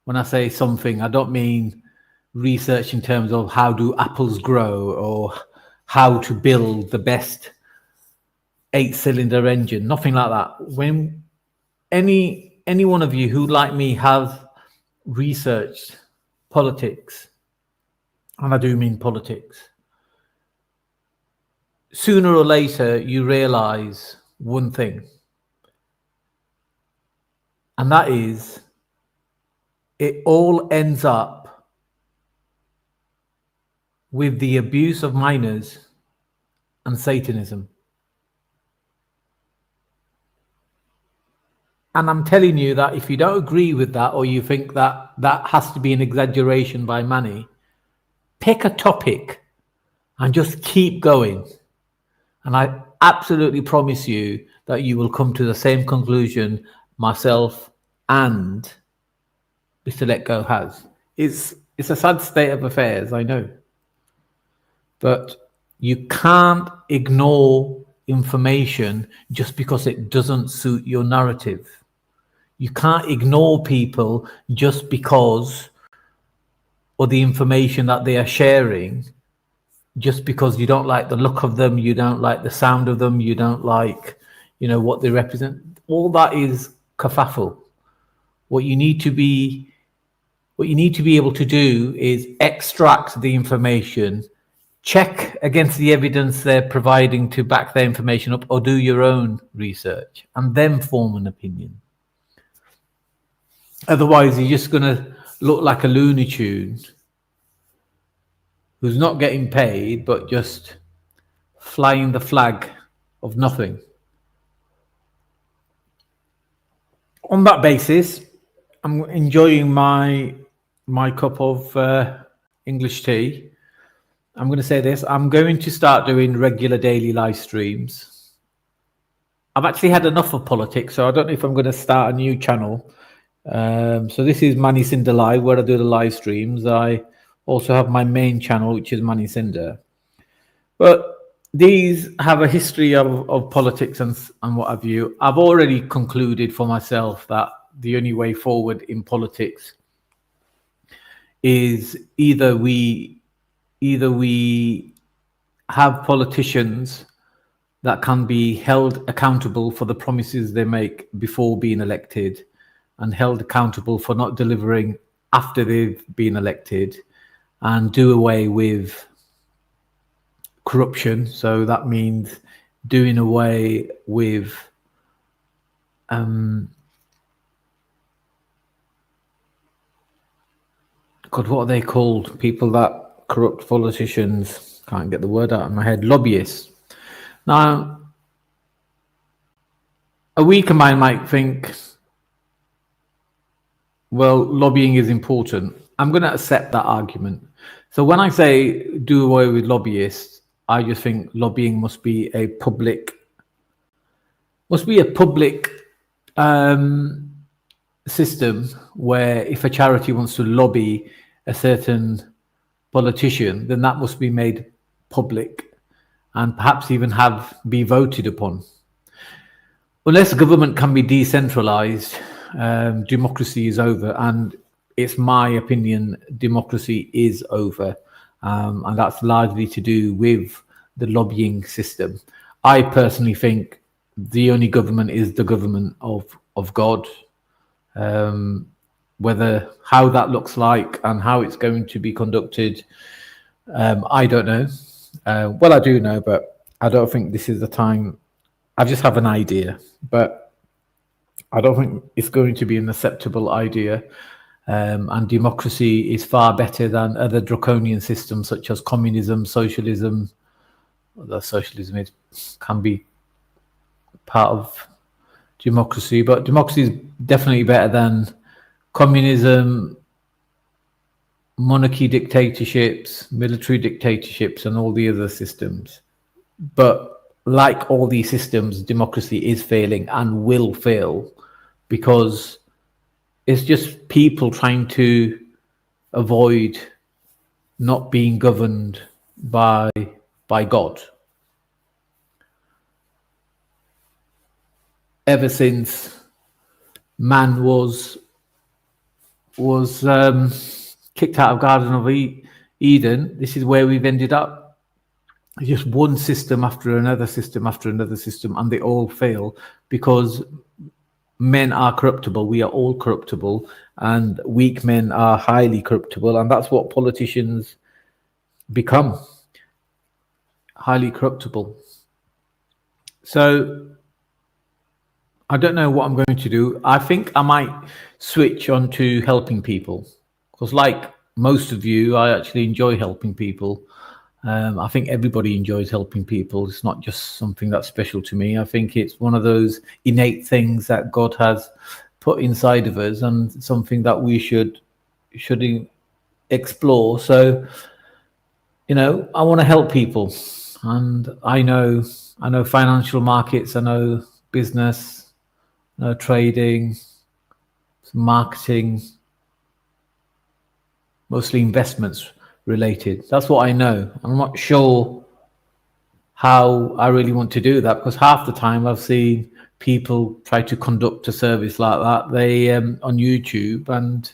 When I say something, I don't mean research in terms of how do apples grow or how to build the best 8-cylinder engine, nothing like that. When any one of you who, like me, have researched politics, and I do mean politics, sooner or later you realize one thing, and that is it all ends up with the abuse of minors and Satanism. And I'm telling you that if you don't agree with that, or you think that that has to be an exaggeration by Manny, pick a topic and just keep going. And I absolutely promise you that you will come to the same conclusion myself and Mr. Let Go has. It's a sad state of affairs, I know. But you can't ignore information just because it doesn't suit your narrative. You can't ignore people just because, or the information that they are sharing, just because you don't like the look of them, you don't like the sound of them, you don't like, what they represent. All that is kerfuffle. What you need to be able to do is extract the information, check against the evidence they're providing to back their information up, or do your own research and then form an opinion. Otherwise, you're just going to look like a Looney Tune who's not getting paid, but just flying the flag of nothing. On that basis, I'm enjoying my cup of English tea. I'm going to say this. I'm going to start doing regular daily live streams. I've actually had enough of politics, so I don't know if I'm going to start a new channel. So this is Manny Cinder Live, where I do the live streams. I also have my main channel, which is Manny Cinder. But these have a history of politics and what have you. I've already concluded for myself that the only way forward in politics is either we have politicians that can be held accountable for the promises they make before being elected and held accountable for not delivering after they've been elected, and do away with corruption. So that means doing away with God, what are they called? People that corrupt politicians. Can't get the word out of my head. Lobbyists. Now, a weaker mind might think, well, lobbying is important. I'm going to accept that argument. So when I say do away with lobbyists, I just think lobbying must be a public system where if a charity wants to lobby a certain politician, then that must be made public and perhaps even be voted upon. Unless government can be decentralized, democracy is over, and it's my opinion democracy is over, and that's largely to do with the lobbying system. I personally think the only government is the government of God. Whether how that looks like and how it's going to be conducted, I don't know. Well, I do know, but I don't think this is the time. I just have an idea, but I don't think it's going to be an acceptable idea. And democracy is far better than other draconian systems such as communism, socialism, that socialism can be part of democracy, but democracy is definitely better than communism, monarchy dictatorships, military dictatorships, and all the other systems. But like all these systems, democracy is failing and will fail because it's just people trying to avoid not being governed by God. Ever since man was kicked out of Garden of Eden, this is where we've ended up. Just one system after another system after another system, and they all fail because men are corruptible. We are all corruptible, and weak men are highly corruptible, and that's what politicians become, highly corruptible. So I don't know what I'm going to do. I think I might switch on to helping people because, like most of you, I actually enjoy helping people. I think everybody enjoys helping people. It's not just something that's special to me. I think it's one of those innate things that God has put inside of us and something that we should explore. So, you know, I want to help people, and I know financial markets, I know business, trading, marketing, mostly investments related. That's what I know. I'm not sure how I really want to do that because half the time I've seen people try to conduct a service like that. They on YouTube, and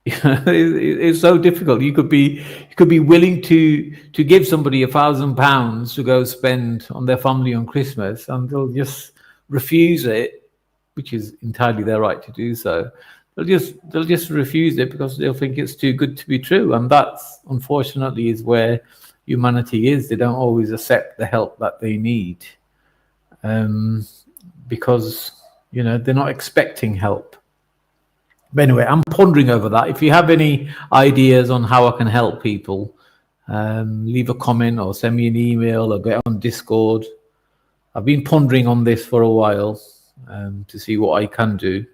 it's so difficult. You could be willing to give somebody £1,000 to go spend on their family on Christmas, and they'll just refuse it, which is entirely their right to do so. They'll just refuse it because they'll think it's too good to be true, and that's unfortunately is where humanity is. They don't always accept the help that they need, because they're not expecting help. But anyway, I'm pondering over that. If you have any ideas on how I can help people, leave a comment or send me an email or get on Discord. I've been pondering on this for a while to see what I can do.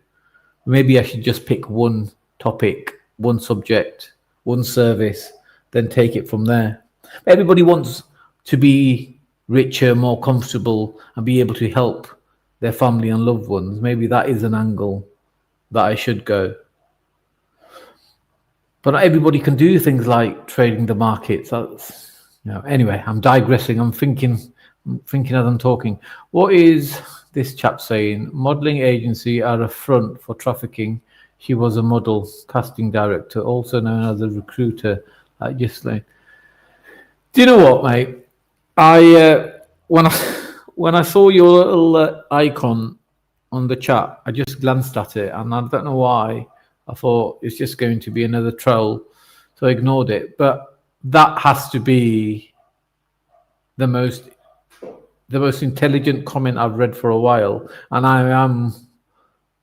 Maybe I should just pick one topic, one subject, one service, then take it from there. Everybody wants to be richer, more comfortable, and be able to help their family and loved ones. Maybe that is an angle that I should go. But not everybody can do things like trading the markets. Anyway, I'm digressing. I'm thinking as I'm talking. What is this chap saying? Modeling agency are a front for trafficking. She was a model casting director, also known as a recruiter at Gisley. Do you know what, mate? When I saw your little icon on the chat, I just glanced at it, and I don't know why. I thought it's just going to be another troll, so I ignored it. But that has to be the most intelligent comment I've read for a while, and I am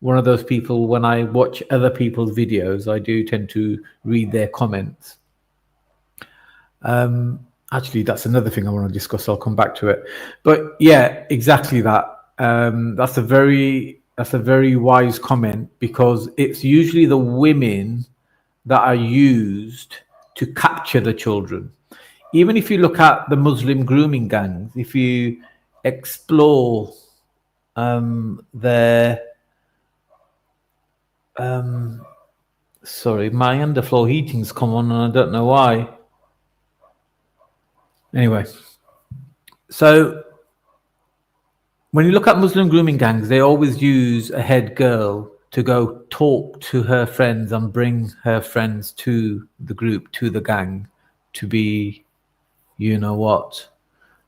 one of those people. When I watch other people's videos, I do tend to read their comments. Actually, that's another thing I want to discuss. I'll come back to it. But yeah, exactly that. That's a very wise comment, because it's usually the women that are used to capture the children. Even if you look at the Muslim grooming gangs, if you explore their sorry, my underfloor heating's come on and I don't know why. Anyway, so when you look at Muslim grooming gangs, they always use a head girl to go talk to her friends and bring her friends to the group, to the gang, to be, you know what.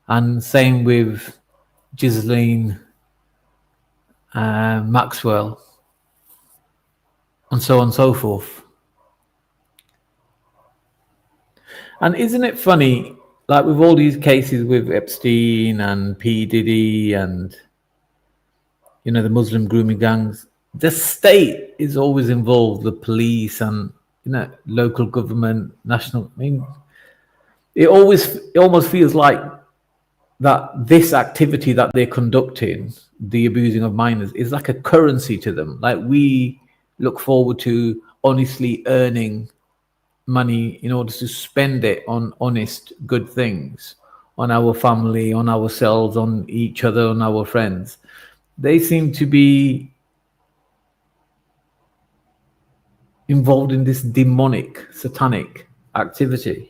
And same with Ghislaine Maxwell, and so on and so forth. And isn't it funny, like with all these cases with Epstein and P. Diddy and, the Muslim grooming gangs, the state is always involved, the police and, local government, national. I mean, it almost feels like that this activity that they're conducting, the abusing of minors, is like a currency to them. Like we look forward to honestly earning money in order to spend it on honest, good things, on our family, on ourselves, on each other, on our friends. They seem to be involved in this demonic, satanic activity.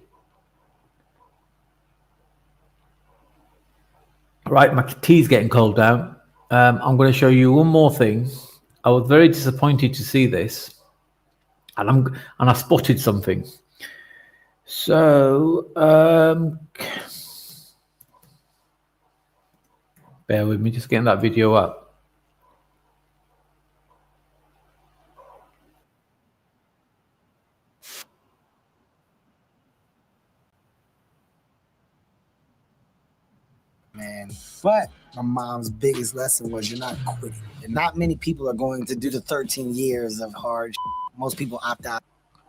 Right, my tea's getting cold down. I'm going to show you one more thing. I was very disappointed to see this, and I spotted something. So, bear with me, just getting that video up. Man, but my mom's biggest lesson was you're not quitting. And not many people are going to do the 13 years of hard. Most people opt out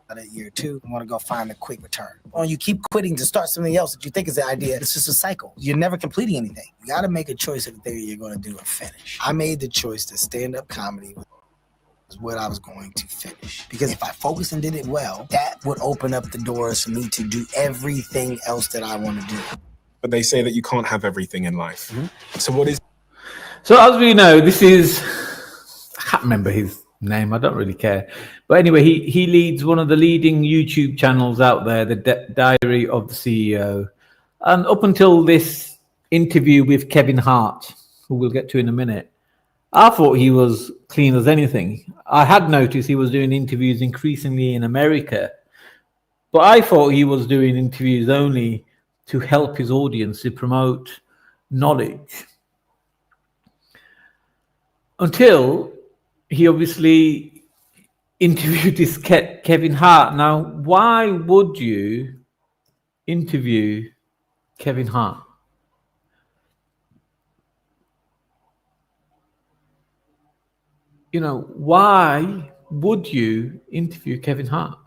at year 2 and want to go find a quick return. Or you keep quitting to start something else that you think is the idea. It's just a cycle. You're never completing anything. You got to make a choice of the thing you're going to do and finish. I made the choice to stand-up comedy was what I was going to finish. Because if I focused and did it well, that would open up the doors for me to do everything else that I want to do. But they say that you can't have everything in life. So what is... So as we know, this is... I can't remember his name. I don't really care. But anyway, he leads one of the leading YouTube channels out there, the Diary of the CEO. And up until this interview with Kevin Hart, who we'll get to in a minute, I thought he was clean as anything. I had noticed he was doing interviews increasingly in America. But I thought he was doing interviews only to help his audience, to promote knowledge. Until he obviously interviewed this Kevin Hart. Now, why would you interview Kevin Hart? You know, why would you interview Kevin Hart?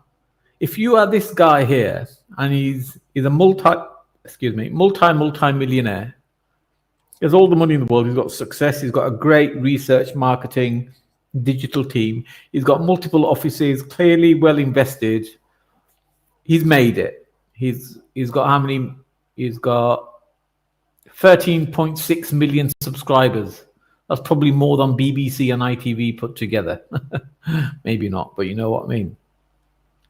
If you are this guy here and he's a multi-millionaire, he has all the money in the world, he's got success, he's got a great research, marketing, digital team, he's got multiple offices, clearly well invested, he's made it. He's got how many? He's got 13.6 million subscribers. That's probably more than BBC and ITV put together. Maybe not, but you know what I mean.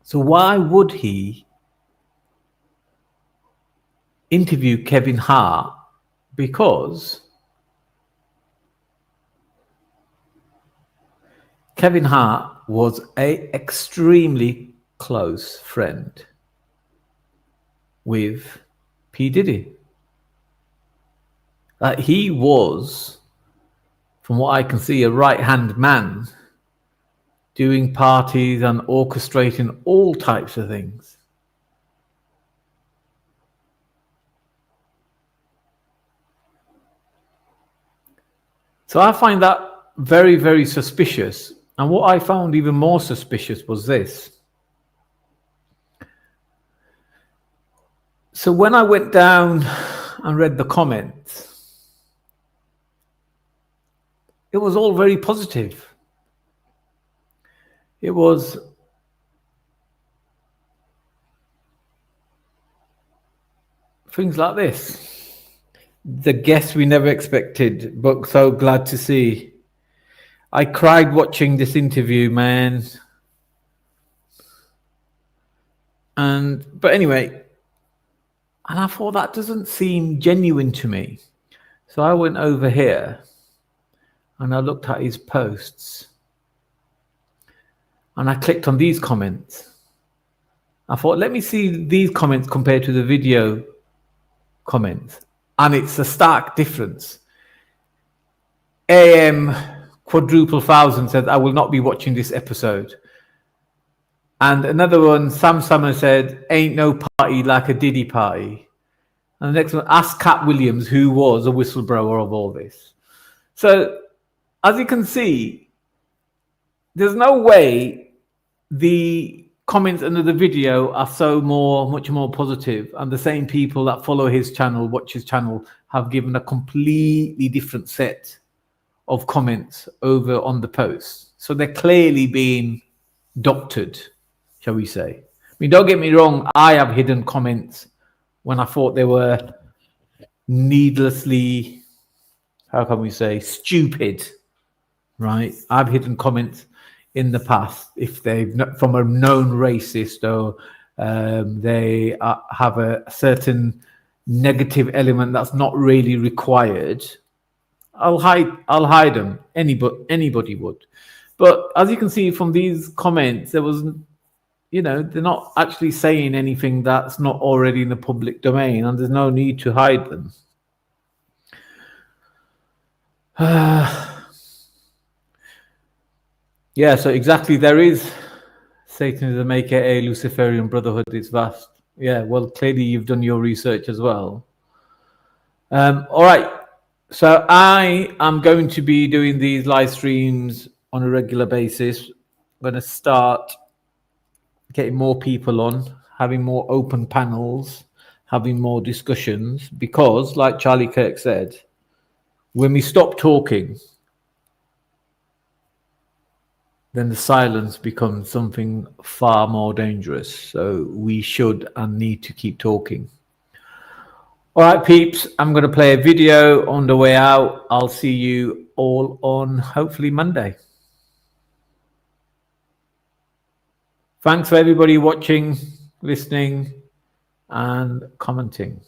So why would he interview Kevin Hart? Because Kevin Hart was an extremely close friend with P. Diddy. He was, from what I can see, a right-hand man doing parties and orchestrating all types of things. So I find that very, very suspicious. And what I found even more suspicious was this. So when I went down and read the comments, it was all very positive. It was things like this. The guest we never expected, but so glad to see. I cried watching this interview, man. But anyway, and I thought that doesn't seem genuine to me. So I went over here and I looked at his posts. And I clicked on these comments. I thought, let me see these comments compared to the video comments. And it's a stark difference. AM quadruple thousand said, I will not be watching this episode. And another one, Sam Summer said, ain't no party like a Diddy party. And the next one, ask Cat Williams, who was a whistleblower of all this. So, as you can see, there's no way the comments under the video are much more positive, and the same people that follow his channel, watch his channel, have given a completely different set of comments over on the post. So they're clearly being doctored, shall we say. I mean, don't get me wrong, I have hidden comments when I thought they were needlessly, how can we say, stupid, right? I've hidden comments in the past if they've not, from a known racist, or they have a certain negative element that's not really required. I'll hide them. Anybody would. But as you can see from these comments, there was, you know, they're not actually saying anything that's not already in the public domain, and there's no need to hide them. Yeah, so exactly, there is Satanism, aka Luciferian Brotherhood. It's vast. Yeah, well, clearly you've done your research as well. All right, so I am going to be doing these live streams on a regular basis. I'm going to start getting more people on, having more open panels, having more discussions, because, like Charlie Kirk said, when we stop talking, then the silence becomes something far more dangerous. So we should and need to keep talking. All right, peeps, I'm going to play a video on the way out. I'll see you all on hopefully Monday. Thanks for everybody watching, listening, and commenting.